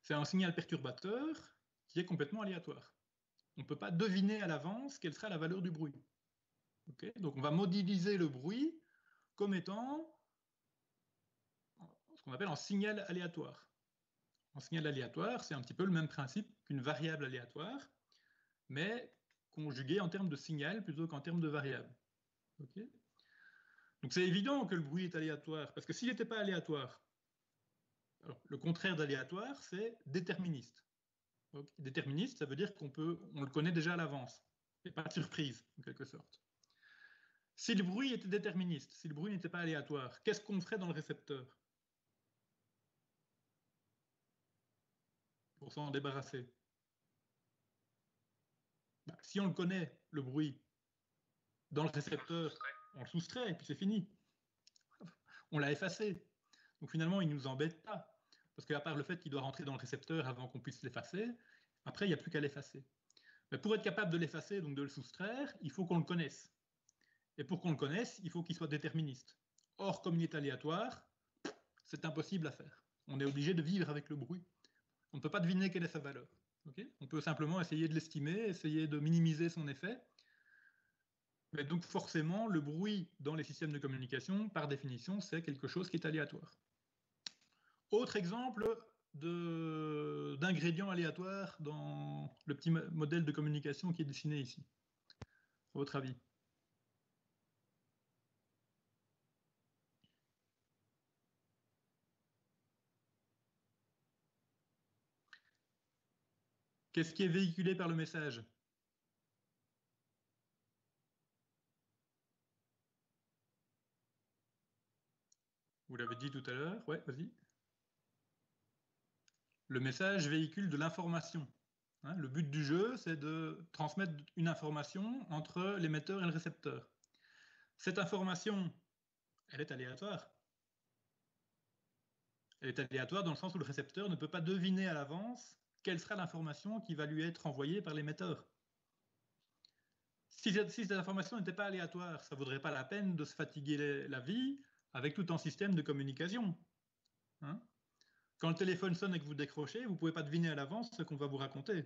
c'est un signal perturbateur qui est complètement aléatoire. On ne peut pas deviner à l'avance quelle sera la valeur du bruit. Okay ? Donc on va modéliser le bruit comme étant ce qu'on appelle un signal aléatoire. Un signal aléatoire, c'est un petit peu le même principe qu'une variable aléatoire, mais conjugué en termes de signal plutôt qu'en termes de variable. Okay ? Donc c'est évident que le bruit est aléatoire, parce que s'il n'était pas aléatoire, alors, le contraire d'aléatoire, c'est déterministe. Donc, déterministe, ça veut dire on le connaît déjà à l'avance. Il n'y a pas de surprise, en quelque sorte. Si le bruit était déterministe, si le bruit n'était pas aléatoire, qu'est-ce qu'on ferait dans le récepteur pour s'en débarrasser? Si on le connaît, le bruit, dans le récepteur, on le soustrait et puis c'est fini. On l'a effacé. Donc finalement, il ne nous embête pas. Parce qu'à part le fait qu'il doit rentrer dans le récepteur avant qu'on puisse l'effacer, après, il n'y a plus qu'à l'effacer. Mais pour être capable de l'effacer, donc de le soustraire, il faut qu'on le connaisse. Et pour qu'on le connaisse, il faut qu'il soit déterministe. Or, comme il est aléatoire, c'est impossible à faire. On est obligé de vivre avec le bruit. On ne peut pas deviner quelle est sa valeur. Okay ? On peut simplement essayer de l'estimer, essayer de minimiser son effet. Mais donc forcément, le bruit dans les systèmes de communication, par définition, c'est quelque chose qui est aléatoire. Autre exemple d'ingrédients aléatoires dans le petit modèle de communication qui est dessiné ici, à votre avis? Qu'est-ce qui est véhiculé par le message? Vous l'avez dit tout à l'heure, ouais, vas-y. Le message véhicule de l'information. Hein, le but du jeu, c'est de transmettre une information entre l'émetteur et le récepteur. Cette information, elle est aléatoire. Elle est aléatoire dans le sens où le récepteur ne peut pas deviner à l'avance quelle sera l'information qui va lui être envoyée par l'émetteur. Si cette information n'était pas aléatoire, ça ne vaudrait pas la peine de se fatiguer la vie avec tout un système de communication. Hein? Quand le téléphone sonne et que vous décrochez, vous ne pouvez pas deviner à l'avance ce qu'on va vous raconter.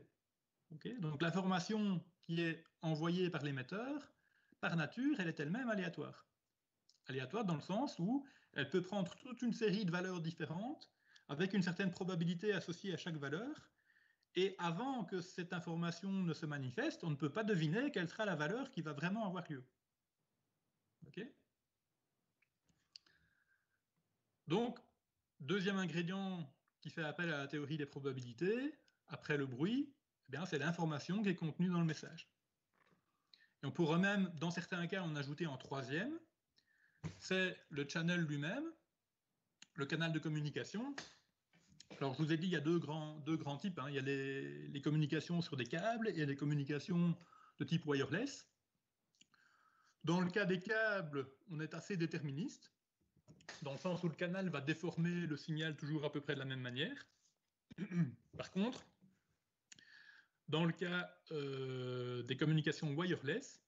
Okay ? Donc l'information qui est envoyée par l'émetteur, par nature, elle est elle-même aléatoire. Aléatoire dans le sens où elle peut prendre toute une série de valeurs différentes avec une certaine probabilité associée à chaque valeur. Et avant que cette information ne se manifeste, on ne peut pas deviner quelle sera la valeur qui va vraiment avoir lieu. Okay ? Donc, deuxième ingrédient qui fait appel à la théorie des probabilités, après le bruit, eh c'est l'information qui est contenue dans le message. Et on pourrait même, dans certains cas, en ajouter un troisième, c'est le channel lui-même, le canal de communication. Alors, je vous ai dit, il y a deux grands types. Hein. Il y a les communications sur des câbles et il y a des communications de type wireless. Dans le cas des câbles, on est assez déterministe, dans le sens où le canal va déformer le signal toujours à peu près de la même manière. Par contre, dans le cas des communications wireless,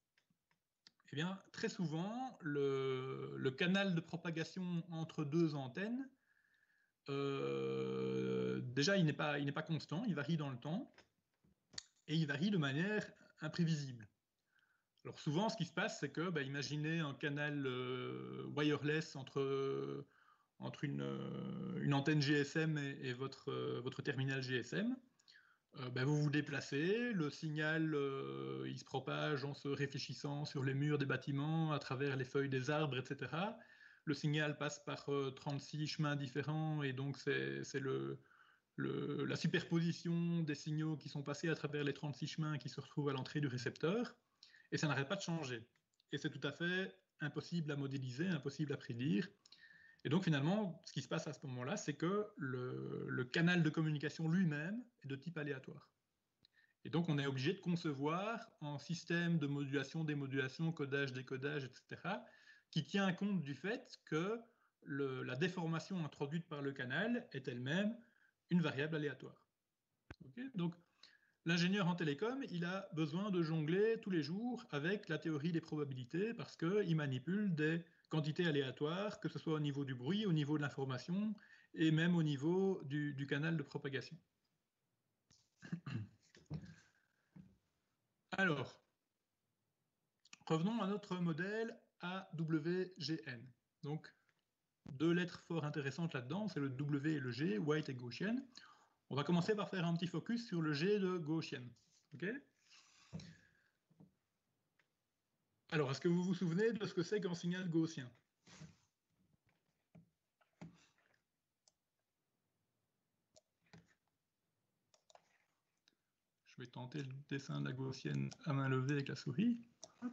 Eh bien, très souvent, le canal de propagation entre deux antennes, déjà, il n'est pas constant, il varie dans le temps, et il varie de manière imprévisible. Alors souvent, ce qui se passe, c'est que, imaginez un canal wireless entre une antenne GSM et votre terminal GSM. Vous vous déplacez, le signal il se propage en se réfléchissant sur les murs des bâtiments, à travers les feuilles des arbres, etc. Le signal passe par 36 chemins différents et donc c'est la superposition des signaux qui sont passés à travers les 36 chemins qui se retrouvent à l'entrée du récepteur et ça n'arrête pas de changer. Et c'est tout à fait impossible à modéliser, impossible à prédire. Et donc finalement, ce qui se passe à ce moment-là, c'est que le canal de communication lui-même est de type aléatoire. Et donc on est obligé de concevoir un système de modulation, démodulation, codage, décodage, etc., qui tient compte du fait que la déformation introduite par le canal est elle-même une variable aléatoire. Okay, donc l'ingénieur en télécom, il a besoin de jongler tous les jours avec la théorie des probabilités parce qu'il manipule des quantités aléatoires, que ce soit au niveau du bruit, au niveau de l'information et même au niveau du canal de propagation. Alors, revenons à notre modèle AWGN. Donc, deux lettres fort intéressantes là-dedans, c'est le W et le G, White et Gaussian. On va commencer par faire un petit focus sur le G de Gaussian. Okay, alors, est-ce que vous vous souvenez de ce que c'est qu'un signal gaussien? Je vais tenter le dessin de la gaussienne à main levée avec la souris. Hop.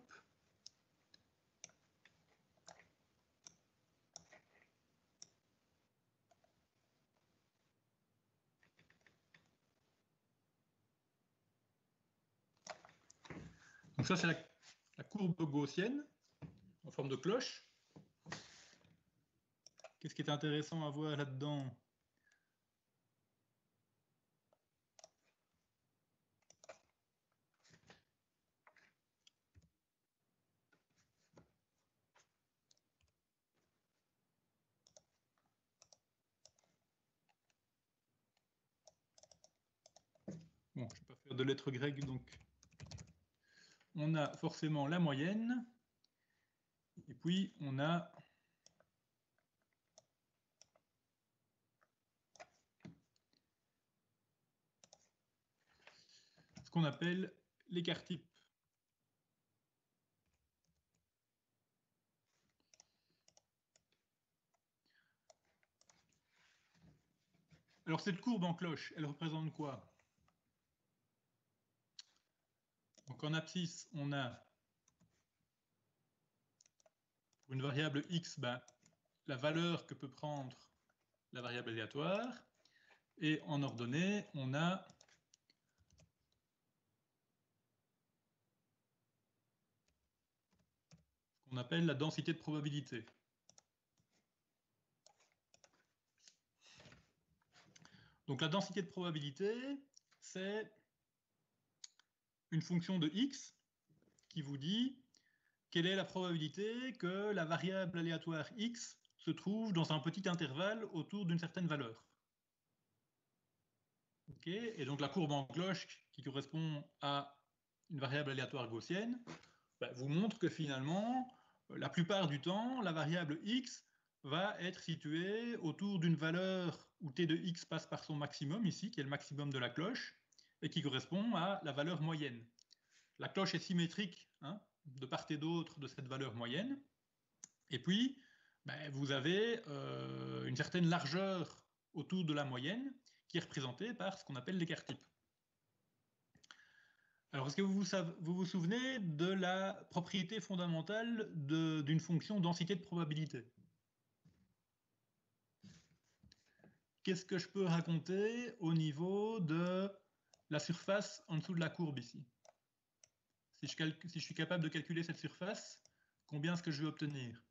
Donc ça, c'est la courbe gaussienne en forme de cloche. Qu'est-ce qui est intéressant à voir là-dedans? Bon, je ne vais pas faire de lettres grecques, donc on a forcément la moyenne, et puis on a ce qu'on appelle l'écart type. Alors cette courbe en cloche, elle représente quoi? Donc en abscisse, on a pour une variable x, la valeur que peut prendre la variable aléatoire, et en ordonnée, on a ce qu'on appelle la densité de probabilité. Donc la densité de probabilité, c'est une fonction de x qui vous dit quelle est la probabilité que la variable aléatoire x se trouve dans un petit intervalle autour d'une certaine valeur. Okay, et donc la courbe en cloche qui correspond à une variable aléatoire gaussienne vous montre que finalement, la plupart du temps, la variable x va être située autour d'une valeur où t de x passe par son maximum ici, qui est le maximum de la cloche, et qui correspond à la valeur moyenne. La cloche est symétrique de part et d'autre de cette valeur moyenne. Et puis, vous avez une certaine largeur autour de la moyenne qui est représentée par ce qu'on appelle l'écart type. Alors, est-ce que vous vous souvenez de la propriété fondamentale d'une fonction densité de probabilité? Qu'est-ce que je peux raconter au niveau de la surface en dessous de la courbe ici? Si je suis capable de calculer cette surface, combien est-ce que je vais obtenir?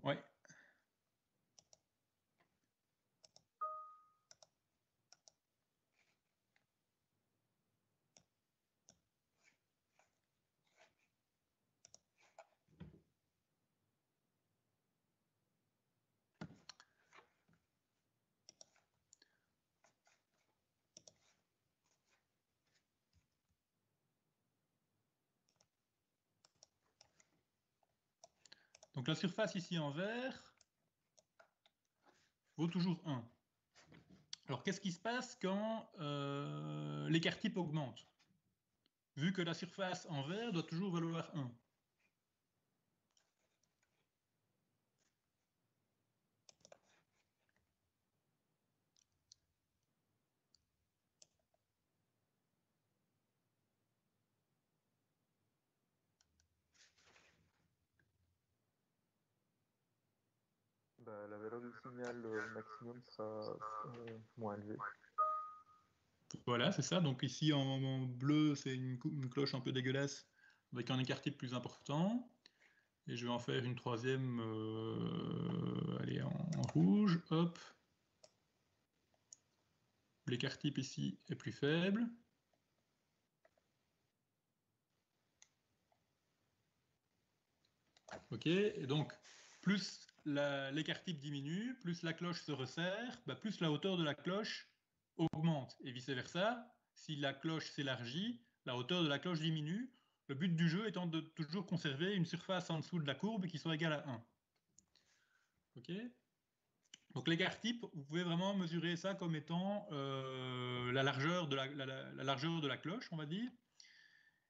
Ouais. Donc la surface ici en vert vaut toujours 1. Alors qu'est-ce qui se passe quand l'écart type augmente? Vu que la surface en vert doit toujours valoir 1. Bah, la valeur du signal maximum sera moins élevée. Voilà, c'est ça. Donc ici en bleu, c'est une cloche un peu dégueulasse avec un écart type plus important. Et je vais en faire une troisième allez, en rouge. Hop. L'écart type ici est plus faible. Ok, et donc plus l'écart type diminue, plus la cloche se resserre, bah, plus la hauteur de la cloche augmente. Et vice-versa, si la cloche s'élargit, la hauteur de la cloche diminue. Le but du jeu étant de toujours conserver une surface en dessous de la courbe qui soit égale à 1. Ok. Donc l'écart type, vous pouvez vraiment mesurer ça comme étant la largeur de la largeur de la cloche, on va dire.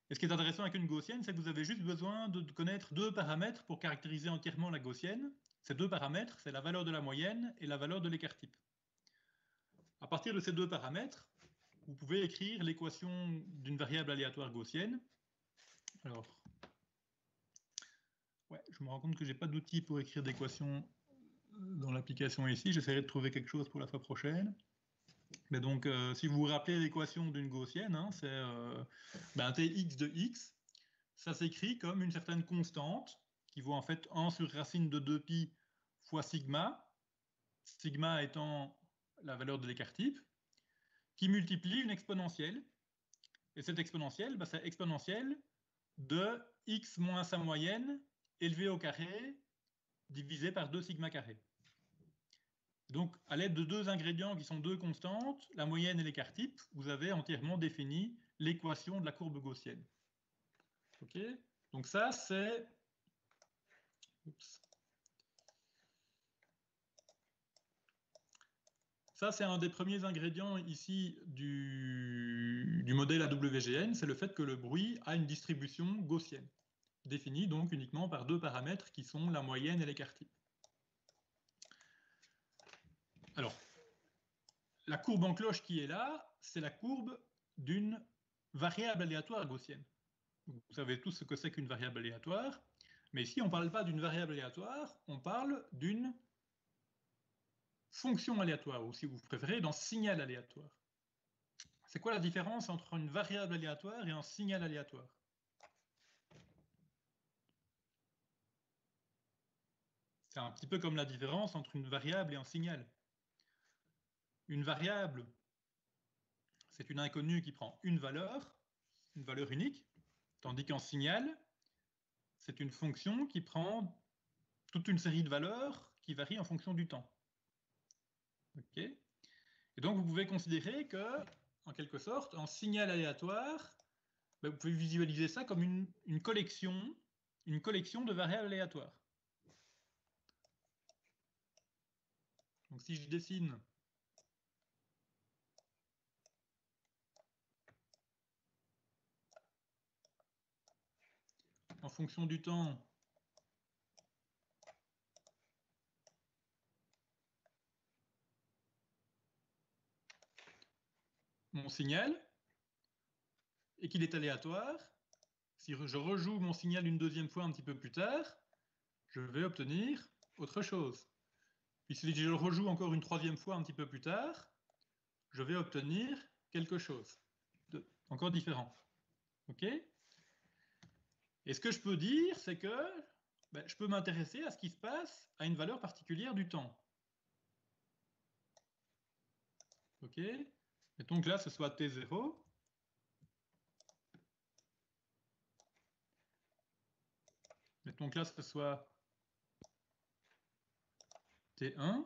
Et ce qui est intéressant avec une gaussienne, c'est que vous avez juste besoin de connaître deux paramètres pour caractériser entièrement la gaussienne. Ces deux paramètres, c'est la valeur de la moyenne et la valeur de l'écart type. À partir de ces deux paramètres, vous pouvez écrire l'équation d'une variable aléatoire gaussienne. Alors, ouais, je me rends compte que je n'ai pas d'outil pour écrire d'équation dans l'application ici. J'essaierai de trouver quelque chose pour la fois prochaine. Mais donc, si vous vous rappelez l'équation d'une gaussienne, hein, c'est tx de x. Ça s'écrit comme une certaine constante qui vaut en fait 1 sur racine de 2pi fois sigma, sigma étant la valeur de l'écart type, qui multiplie une exponentielle. Et cette exponentielle, c'est exponentielle de x moins sa moyenne élevée au carré divisé par 2 sigma carré. Donc, à l'aide de deux ingrédients qui sont deux constantes, la moyenne et l'écart type, vous avez entièrement défini l'équation de la courbe gaussienne. Ok ? Donc ça, c'est... Ça, c'est un des premiers ingrédients ici du modèle AWGN, c'est le fait que le bruit a une distribution gaussienne, définie donc uniquement par deux paramètres qui sont la moyenne et l'écart type. Alors, la courbe en cloche qui est là, c'est la courbe d'une variable aléatoire gaussienne. Vous savez tous ce que c'est qu'une variable aléatoire, mais ici, on ne parle pas d'une variable aléatoire, on parle d'une fonction aléatoire, ou si vous préférez, d'un signal aléatoire. C'est quoi la différence entre une variable aléatoire et un signal aléatoire? C'est un petit peu comme la différence entre une variable et un signal. Une variable, c'est une inconnue qui prend une valeur unique, tandis qu'un signal, c'est une fonction qui prend toute une série de valeurs qui varient en fonction du temps. Ok ? Et donc, vous pouvez considérer que, en quelque sorte, un signal aléatoire, vous pouvez visualiser ça comme une collection de variables aléatoires. Donc, si je dessine en fonction du temps mon signal et qu'il est aléatoire, si je rejoue mon signal une deuxième fois un petit peu plus tard, je vais obtenir autre chose. Puis si je le rejoue encore une troisième fois un petit peu plus tard, je vais obtenir quelque chose encore différent. Ok ? Et ce que je peux dire, c'est que ben, je peux m'intéresser à ce qui se passe à une valeur particulière du temps. OK? Mettons que là, ce soit T0. Mettons que là, ce soit T1.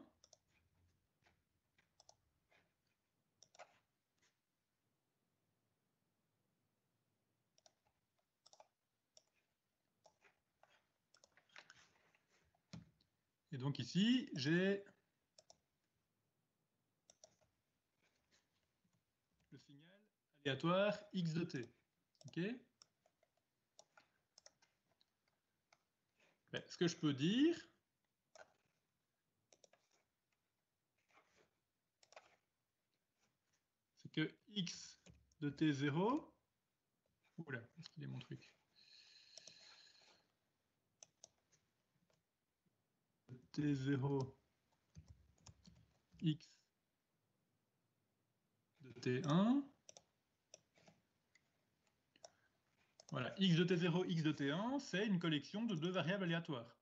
Et donc ici, j'ai le signal aléatoire x de t. OK? Ben, ce que je peux dire, c'est que x de t0, oula, est-ce qu'il est mon truc? T0 x de t1. Voilà, x de t0, x de t1, c'est une collection de deux variables aléatoires.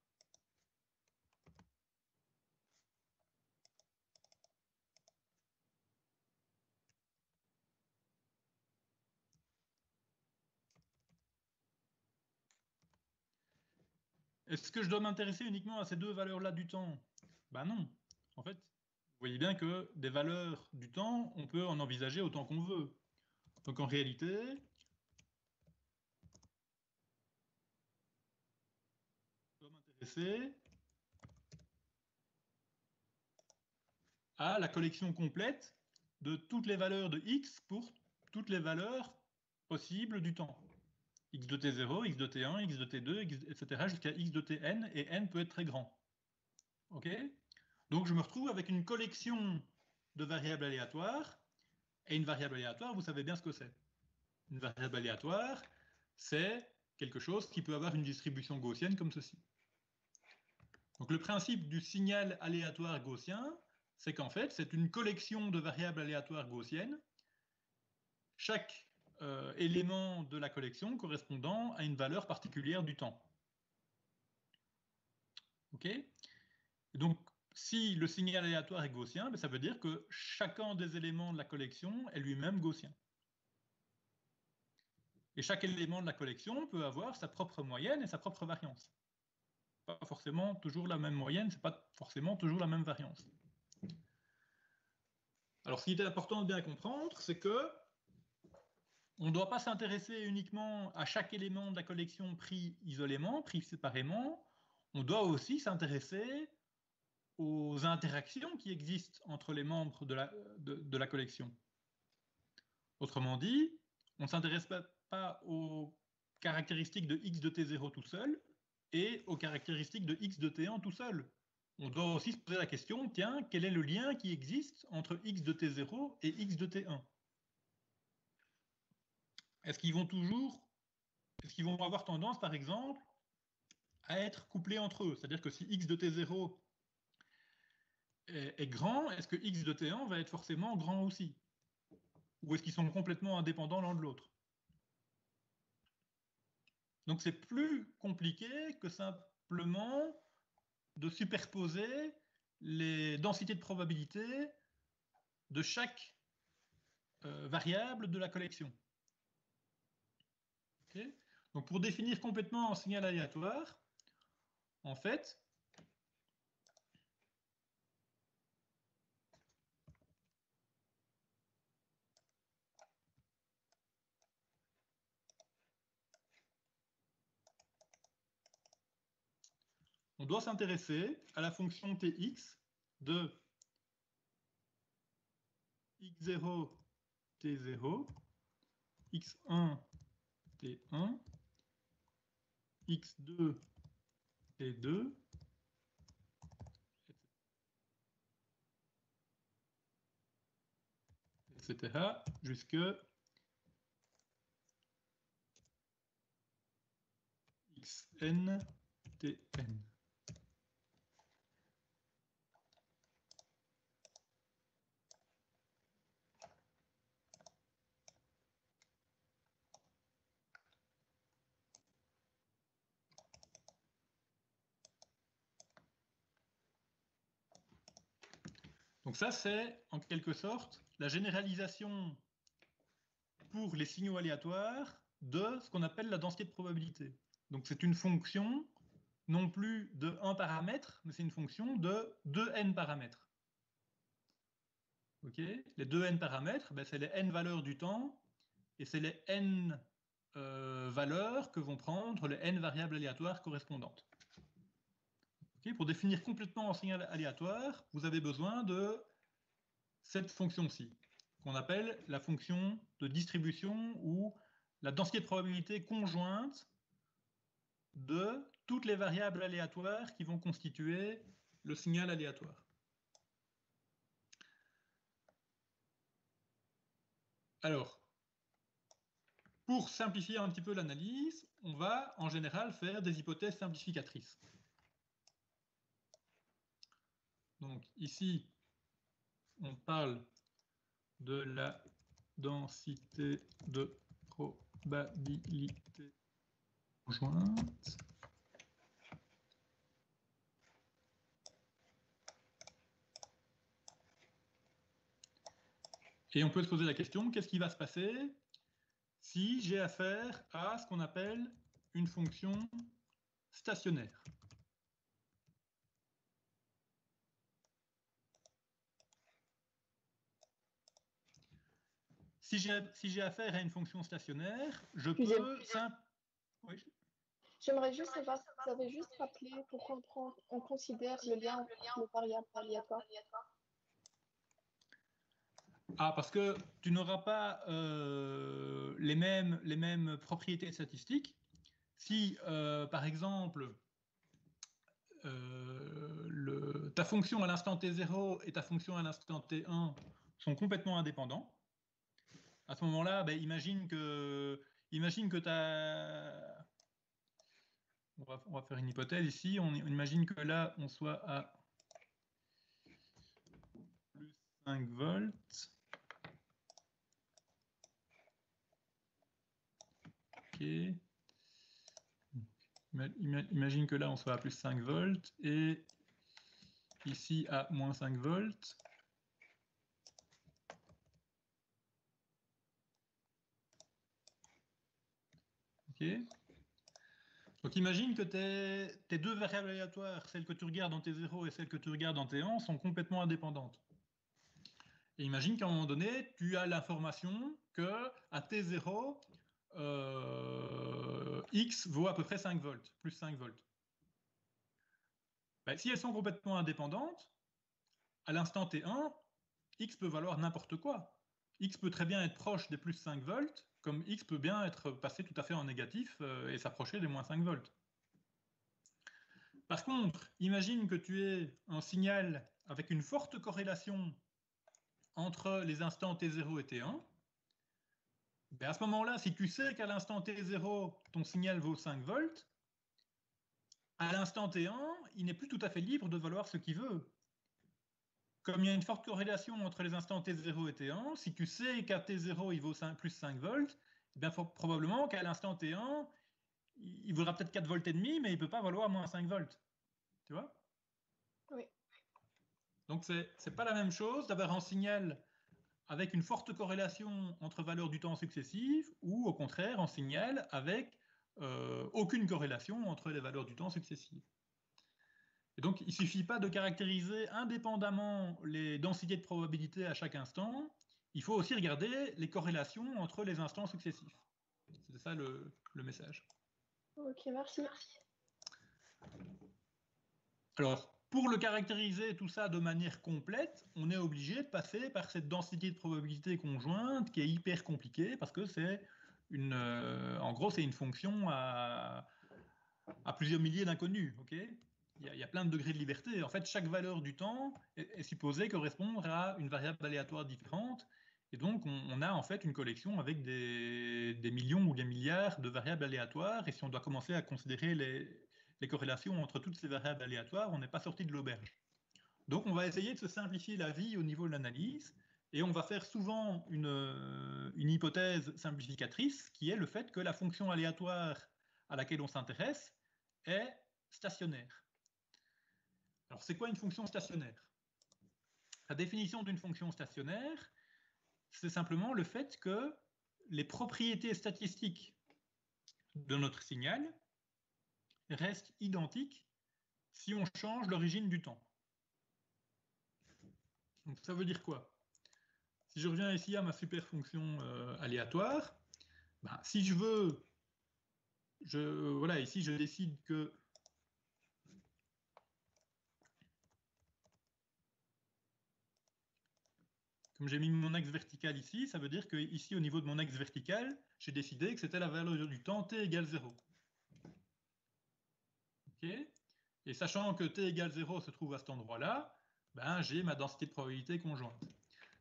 Est-ce que je dois m'intéresser uniquement à ces deux valeurs-là du temps? Ben non. En fait, vous voyez bien que des valeurs du temps, on peut en envisager autant qu'on veut. Donc en réalité, je dois m'intéresser à la collection complète de toutes les valeurs de x pour toutes les valeurs possibles du temps. X de t0, x de t1, x de t2, etc. jusqu'à x de tn, et n peut être très grand. OK? Donc je me retrouve avec une collection de variables aléatoires, et une variable aléatoire, vous savez bien ce que c'est. Une variable aléatoire, c'est quelque chose qui peut avoir une distribution gaussienne comme ceci. Donc le principe du signal aléatoire gaussien, c'est qu'en fait, c'est une collection de variables aléatoires gaussiennes, chaque élément de la collection correspondant à une valeur particulière du temps. OK? Et donc, si le signal aléatoire est gaussien, ben, ça veut dire que chacun des éléments de la collection est lui-même gaussien. Et chaque élément de la collection peut avoir sa propre moyenne et sa propre variance. Pas forcément toujours la même moyenne, c'est pas forcément toujours la même variance. Alors, ce qui est important de bien comprendre, c'est que on ne doit pas s'intéresser uniquement à chaque élément de la collection pris isolément, pris séparément. On doit aussi s'intéresser aux interactions qui existent entre les membres de la collection. Autrement dit, on ne s'intéresse pas aux caractéristiques de x de t0 tout seul et aux caractéristiques de x de t1 tout seul. On doit aussi se poser la question, tiens, quel est le lien qui existe entre x de t0 et x de t1? Est-ce qu'ils vont avoir tendance, par exemple, à être couplés entre eux? C'est-à-dire que si x de t0 est grand, est-ce que x de t1 va être forcément grand aussi? Ou est-ce qu'ils sont complètement indépendants l'un de l'autre? Donc c'est plus compliqué que simplement de superposer les densités de probabilité de chaque variable de la collection. Okay? Donc pour définir complètement un signal aléatoire, en fait, on doit s'intéresser à la fonction tx de x0, t0, x1, t1, x2, t2, etc. jusque xn, tn. Donc ça, c'est en quelque sorte la généralisation pour les signaux aléatoires de ce qu'on appelle la densité de probabilité. Donc c'est une fonction non plus de 1 paramètre, mais c'est une fonction de 2n paramètres. Okay, les 2n paramètres, ben, c'est les n valeurs du temps, et c'est les n valeurs que vont prendre les n variables aléatoires correspondantes. Okay, pour définir complètement un signal aléatoire, vous avez besoin de cette fonction-ci, qu'on appelle la fonction de distribution ou la densité de probabilité conjointe de toutes les variables aléatoires qui vont constituer le signal aléatoire. Alors, pour simplifier un petit peu l'analyse, on va en général faire des hypothèses simplificatrices. Donc ici, on parle de la densité de probabilité conjointe. Et on peut se poser la question, qu'est-ce qui va se passer si j'ai affaire à ce qu'on appelle une fonction stationnaire? Si j'ai affaire à une fonction stationnaire, je peux... Oui. J'aimerais juste savoir si vous avez juste rappelé pourquoi on considère le lien entre les variables aléatoires. Ah, parce que tu n'auras pas les mêmes propriétés statistiques. Si, par exemple, ta fonction à l'instant t0 et ta fonction à l'instant t1 sont complètement indépendants, à ce moment-là, ben, imagine que tu as... On va faire une hypothèse ici. On imagine que là, on soit à plus 5 volts. OK. Imagine que là, on soit à plus 5 volts et ici à moins 5 volts. OK. Donc imagine que tes deux variables aléatoires, celles que tu regardes dans T0 et celles que tu regardes dans T1, sont complètement indépendantes. Et imagine qu'à un moment donné, tu as l'information que à T0, X vaut à peu près 5 volts, plus 5 volts. Ben, si elles sont complètement indépendantes, à l'instant T1, X peut valoir n'importe quoi. X peut très bien être proche des plus 5 volts, comme X peut bien être passé tout à fait en négatif et s'approcher des moins 5 volts. Par contre, imagine que tu aies un signal avec une forte corrélation entre les instants T0 et T1. Ben à ce moment-là, si tu sais qu'à l'instant T0, ton signal vaut 5 volts, à l'instant T1, il n'est plus tout à fait libre de valoir ce qu'il veut. Comme il y a une forte corrélation entre les instants T0 et T1, si tu sais qu'à T0, il vaut plus 5 volts, eh bien, probablement qu'à l'instant T1, il vaudra peut-être 4 volts et demi, mais il ne peut pas valoir moins 5 volts. Tu vois? Oui. Donc, ce n'est pas la même chose d'avoir un signal avec une forte corrélation entre valeurs du temps successives ou, au contraire, un signal avec aucune corrélation entre les valeurs du temps successives. Et donc, il ne suffit pas de caractériser indépendamment les densités de probabilité à chaque instant, il faut aussi regarder les corrélations entre les instants successifs. C'est ça le message. Ok, merci. Alors, pour le caractériser tout ça de manière complète, on est obligé de passer par cette densité de probabilité conjointe qui est hyper compliquée parce que c'est une, en gros, c'est une fonction à plusieurs milliers d'inconnus, ok ? Il y a plein de degrés de liberté. En fait, chaque valeur du temps est supposée correspondre à une variable aléatoire différente. Et donc, on a en fait une collection avec des millions ou des milliards de variables aléatoires. Et si on doit commencer à considérer les corrélations entre toutes ces variables aléatoires, on n'est pas sorti de l'auberge. Donc, on va essayer de se simplifier la vie au niveau de l'analyse. Et on va faire souvent une hypothèse simplificatrice qui est le fait que la fonction aléatoire à laquelle on s'intéresse est stationnaire. Alors, c'est quoi une fonction stationnaire? La définition d'une fonction stationnaire, c'est simplement le fait que les propriétés statistiques de notre signal restent identiques si on change l'origine du temps. Donc ça veut dire quoi? Si je reviens ici à ma super fonction aléatoire, ben, si je veux, voilà, ici je décide que comme j'ai mis mon axe vertical ici, ça veut dire que ici au niveau de mon axe vertical, j'ai décidé que c'était la valeur du temps t égale 0. Okay. Et sachant que t égale 0 se trouve à cet endroit-là, ben, j'ai ma densité de probabilité conjointe.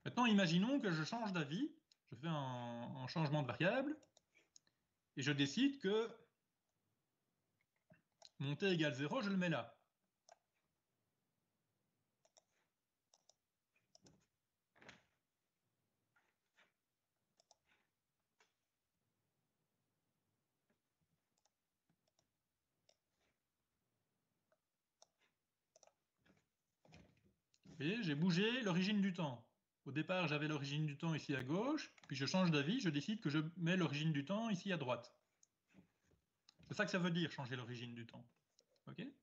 Maintenant, imaginons que je change d'avis, je fais un changement de variable, et je décide que mon t égale 0, je le mets là. Vous voyez, j'ai bougé l'origine du temps. Au départ, j'avais l'origine du temps ici à gauche, puis je change d'avis, je décide que je mets l'origine du temps ici à droite. C'est ça que ça veut dire, changer l'origine du temps. Okay.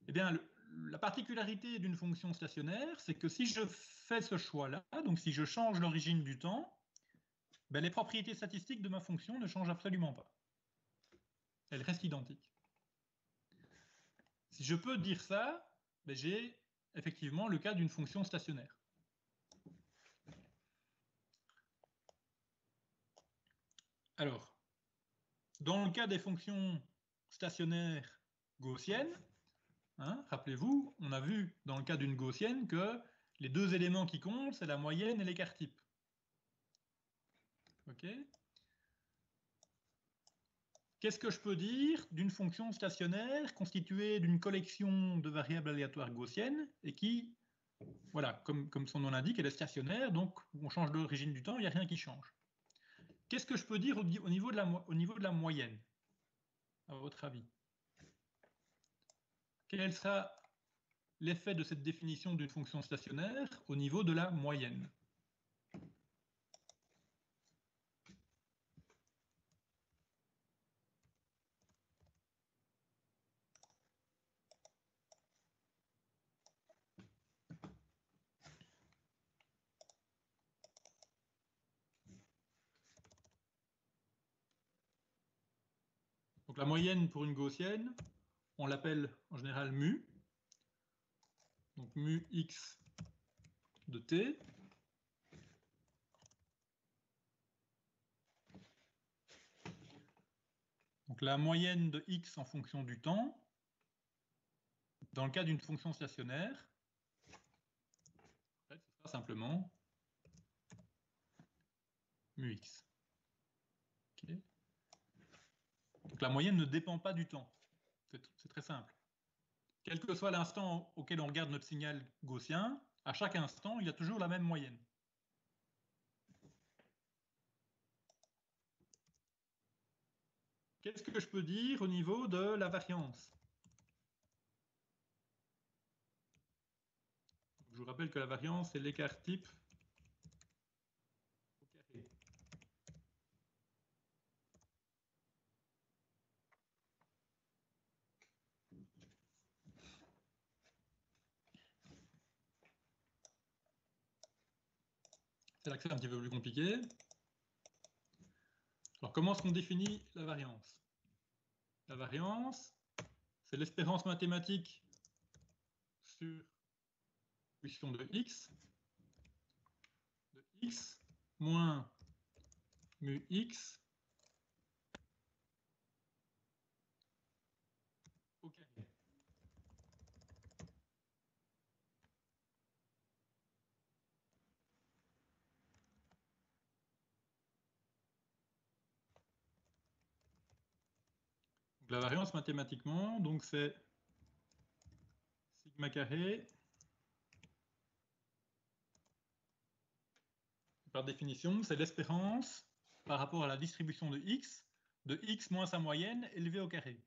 Eh bien, la particularité d'une fonction stationnaire, c'est que si je fais ce choix-là, donc si je change l'origine du temps, ben, les propriétés statistiques de ma fonction ne changent absolument pas. Elles restent identiques. Si je peux dire ça, ben, j'ai effectivement le cas d'une fonction stationnaire. Alors, dans le cas des fonctions stationnaires gaussiennes, hein, rappelez-vous, on a vu dans le cas d'une gaussienne que les deux éléments qui comptent, c'est la moyenne et l'écart type. Ok. Qu'est-ce que je peux dire d'une fonction stationnaire constituée d'une collection de variables aléatoires gaussiennes et qui, voilà, comme son nom l'indique, elle est stationnaire, donc on change l'origine du temps, il n'y a rien qui change. Qu'est-ce que je peux dire au niveau de la moyenne, à votre avis? Quel sera l'effet de cette définition d'une fonction stationnaire au niveau de la moyenne? Donc la moyenne pour une gaussienne, on l'appelle en général mu. Donc mu x de t. Donc la moyenne de x en fonction du temps, dans le cas d'une fonction stationnaire, en fait, ce sera simplement mu x. Okay. Donc la moyenne ne dépend pas du temps. C'est très simple. Quel que soit l'instant auquel on regarde notre signal gaussien, à chaque instant, il y a toujours la même moyenne. Qu'est-ce que je peux dire au niveau de la variance? Je vous rappelle que la variance, c'est l'écart type au carré. C'est là que c'est un petit peu plus compliqué. Alors, comment est-ce qu'on définit la variance? La variance, c'est l'espérance mathématique sur distribution de x moins mu x au carré. La variance mathématiquement, donc c'est sigma carré, par définition, c'est l'espérance par rapport à la distribution de x moins sa moyenne élevée au carré.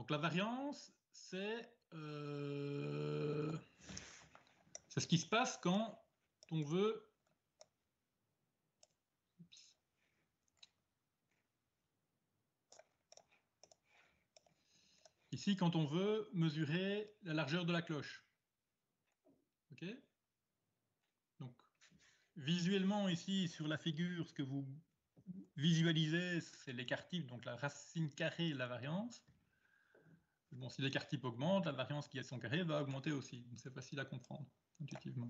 Donc la variance, c'est ce qui se passe quand on veut... Ici, quand on veut mesurer la largeur de la cloche. OK? Donc, visuellement, ici, sur la figure, ce que vous visualisez, c'est l'écart type, donc la racine carrée de la variance. Bon, si l'écart type augmente, la variance qui est son carré va augmenter aussi. C'est facile à comprendre, intuitivement.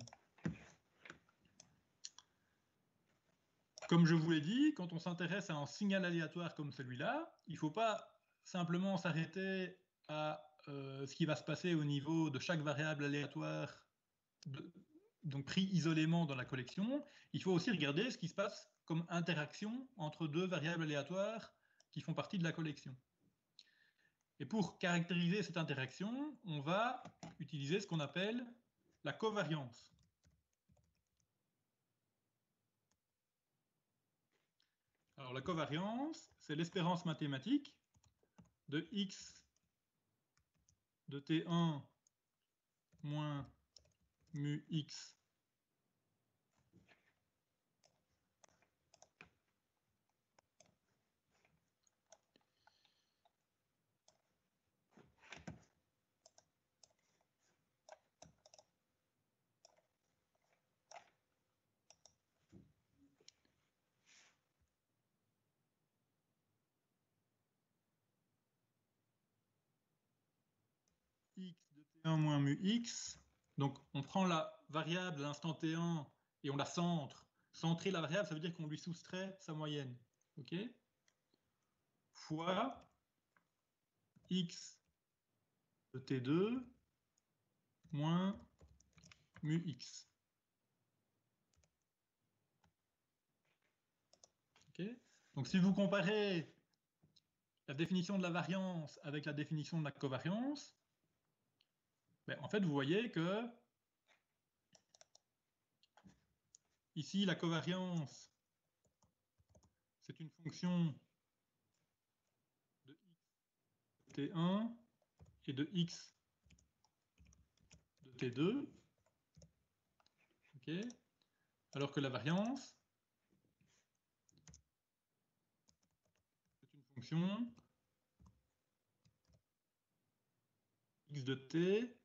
Comme je vous l'ai dit, quand on s'intéresse à un signal aléatoire comme celui-là, il ne faut pas simplement s'arrêter à ce qui va se passer au niveau de chaque variable aléatoire, donc pris isolément dans la collection. Il faut aussi regarder ce qui se passe comme interaction entre deux variables aléatoires qui font partie de la collection. Et pour caractériser cette interaction, on va utiliser ce qu'on appelle la covariance. Alors la covariance, c'est l'espérance mathématique de x de t1 moins mu x x de t1 moins mu x. Donc on prend la variable à l'instant t1 et on la centre. Centrer la variable, ça veut dire qu'on lui soustrait sa moyenne. OK? Fois x de t2 moins mu x. Okay. Donc si vous comparez la définition de la variance avec la définition de la covariance, ben, en fait, vous voyez que ici, la covariance, c'est une fonction de x de t1 et de x de t2. Okay. Alors que la variance, c'est une fonction x de t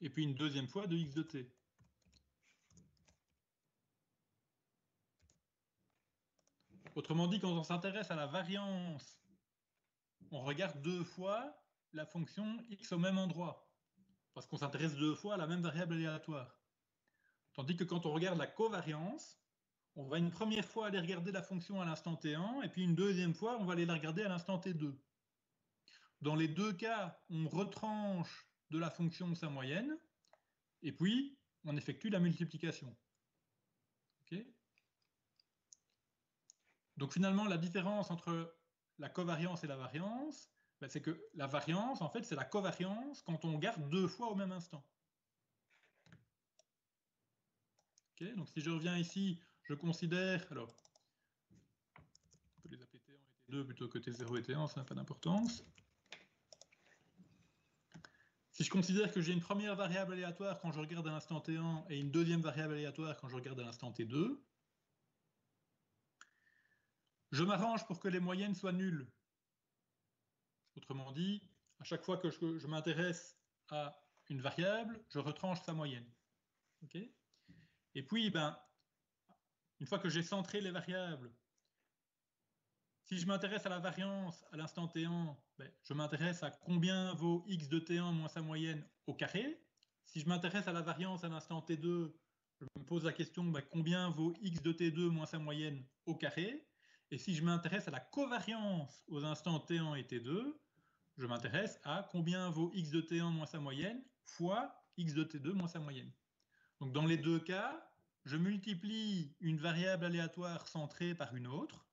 et puis une deuxième fois de x de t. Autrement dit, quand on s'intéresse à la variance, on regarde deux fois la fonction x au même endroit, parce qu'on s'intéresse deux fois à la même variable aléatoire. Tandis que quand on regarde la covariance, on va une première fois aller regarder la fonction à l'instant t1, et puis une deuxième fois, on va aller la regarder à l'instant t2. Dans les deux cas, on retranche de la fonction sa moyenne, et puis on effectue la multiplication. Okay. Donc finalement, la différence entre la covariance et la variance, ben, c'est que la variance, en fait, c'est la covariance quand on garde deux fois au même instant. Okay. Donc si je reviens ici, je considère, alors, on peut les appeler T1 et T2 plutôt que T0 et T1, ça n'a pas d'importance. Si je considère que j'ai une première variable aléatoire quand je regarde à l'instant T1 et une deuxième variable aléatoire quand je regarde à l'instant T2, je m'arrange pour que les moyennes soient nulles. Autrement dit, à chaque fois que je m'intéresse à une variable, je retranche sa moyenne. Okay. Et puis, ben, une fois que j'ai centré les variables, si je m'intéresse à la variance à l'instant t1, ben, je m'intéresse à combien vaut x de t1 moins sa moyenne au carré. Si je m'intéresse à la variance à l'instant t2, je me pose la question ben, combien vaut x de t2 moins sa moyenne au carré. Et si je m'intéresse à la covariance aux instants t1 et t2, je m'intéresse à combien vaut x de t1 moins sa moyenne fois x de t2 moins sa moyenne. Donc dans les deux cas, je multiplie une variable aléatoire centrée par une autre.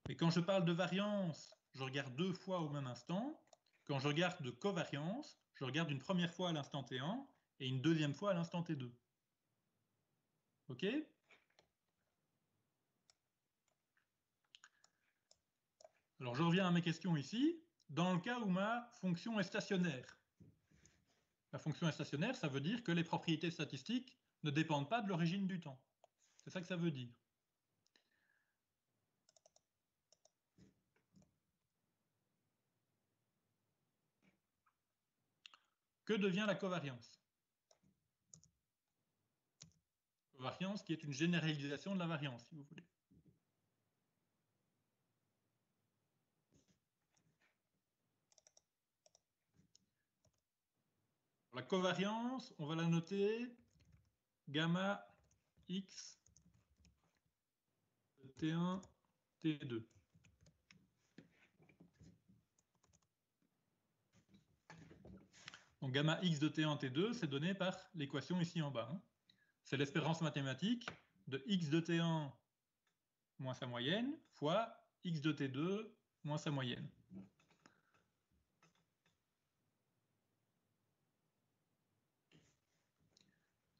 Et quand je parle de variance, je regarde deux fois au même instant. Quand je regarde de covariance, je regarde une première fois à l'instant t1 et une deuxième fois à l'instant t2. OK? Alors je reviens à mes questions ici. dans le cas où ma fonction est stationnaire. La fonction est stationnaire, ça veut dire que les propriétés statistiques ne dépendent pas de l'origine du temps. C'est ça que ça veut dire. Que devient la covariance? Covariance qui est une généralisation de la variance, si vous voulez. La covariance, on va la noter gamma x de T1, T2. Donc gamma x de T1, T2, c'est donné par l'équation ici en bas. Hein. C'est l'espérance mathématique de x de T1 moins sa moyenne fois x de T2 moins sa moyenne.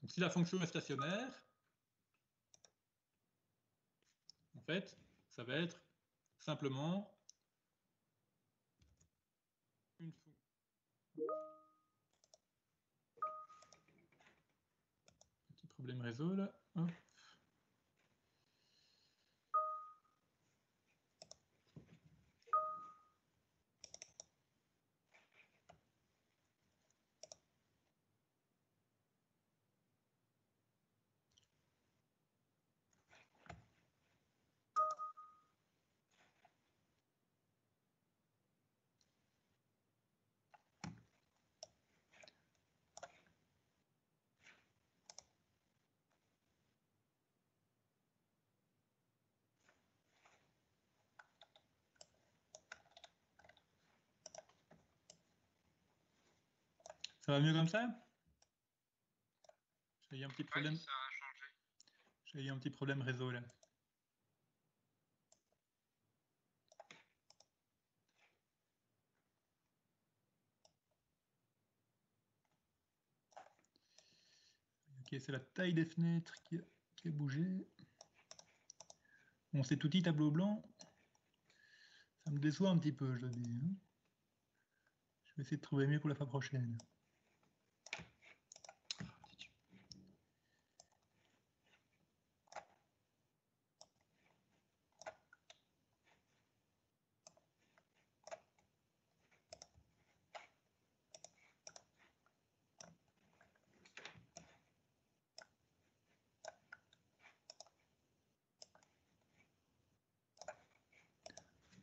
Donc si la fonction est stationnaire, en fait, ça va être simplement une fonction. Petit problème réseau là. Hop. Ça va mieux comme ça? J'ai eu un petit problème. Ouais, ça a changé. J'ai eu un petit problème réseau là. Ok, c'est la taille des fenêtres qui a bougé. Bon, cet outil tableau blanc, ça me déçoit un petit peu, je dois dire. Hein. Je vais essayer de trouver mieux pour la fois prochaine.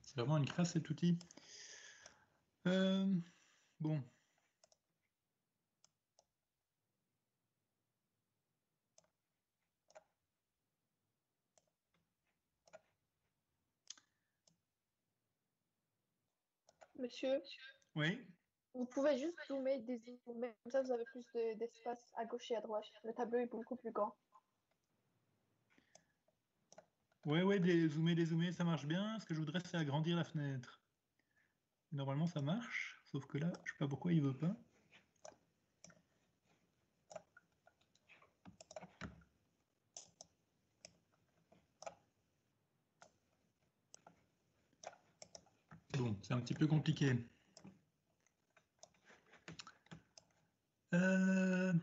C'est vraiment une crasse cet outil. Bon. Monsieur, Oui. vous pouvez juste zoomer, dézoomer, comme ça vous avez plus d'espace à gauche et à droite. Le tableau est beaucoup plus grand. Ouais, dézoomer, ça marche bien. Ce que je voudrais, c'est agrandir la fenêtre. Normalement, ça marche, sauf que là, je sais pas pourquoi il veut pas. Bon, c'est un petit peu compliqué. Le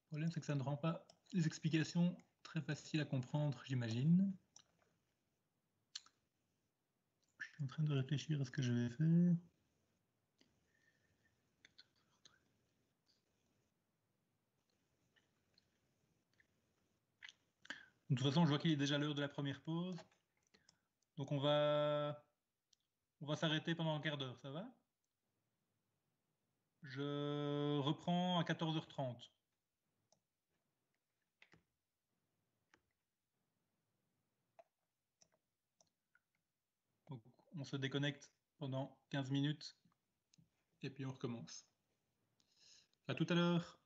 problème, c'est que ça ne rend pas les explications très faciles à comprendre, j'imagine. Je suis en train de réfléchir à ce que je vais faire. De toute façon, je vois qu'il est déjà l'heure de la première pause. Donc on va s'arrêter pendant un quart d'heure, ça va? Je reprends à 14h30. Donc on se déconnecte pendant 15 minutes et puis on recommence. À tout à l'heure.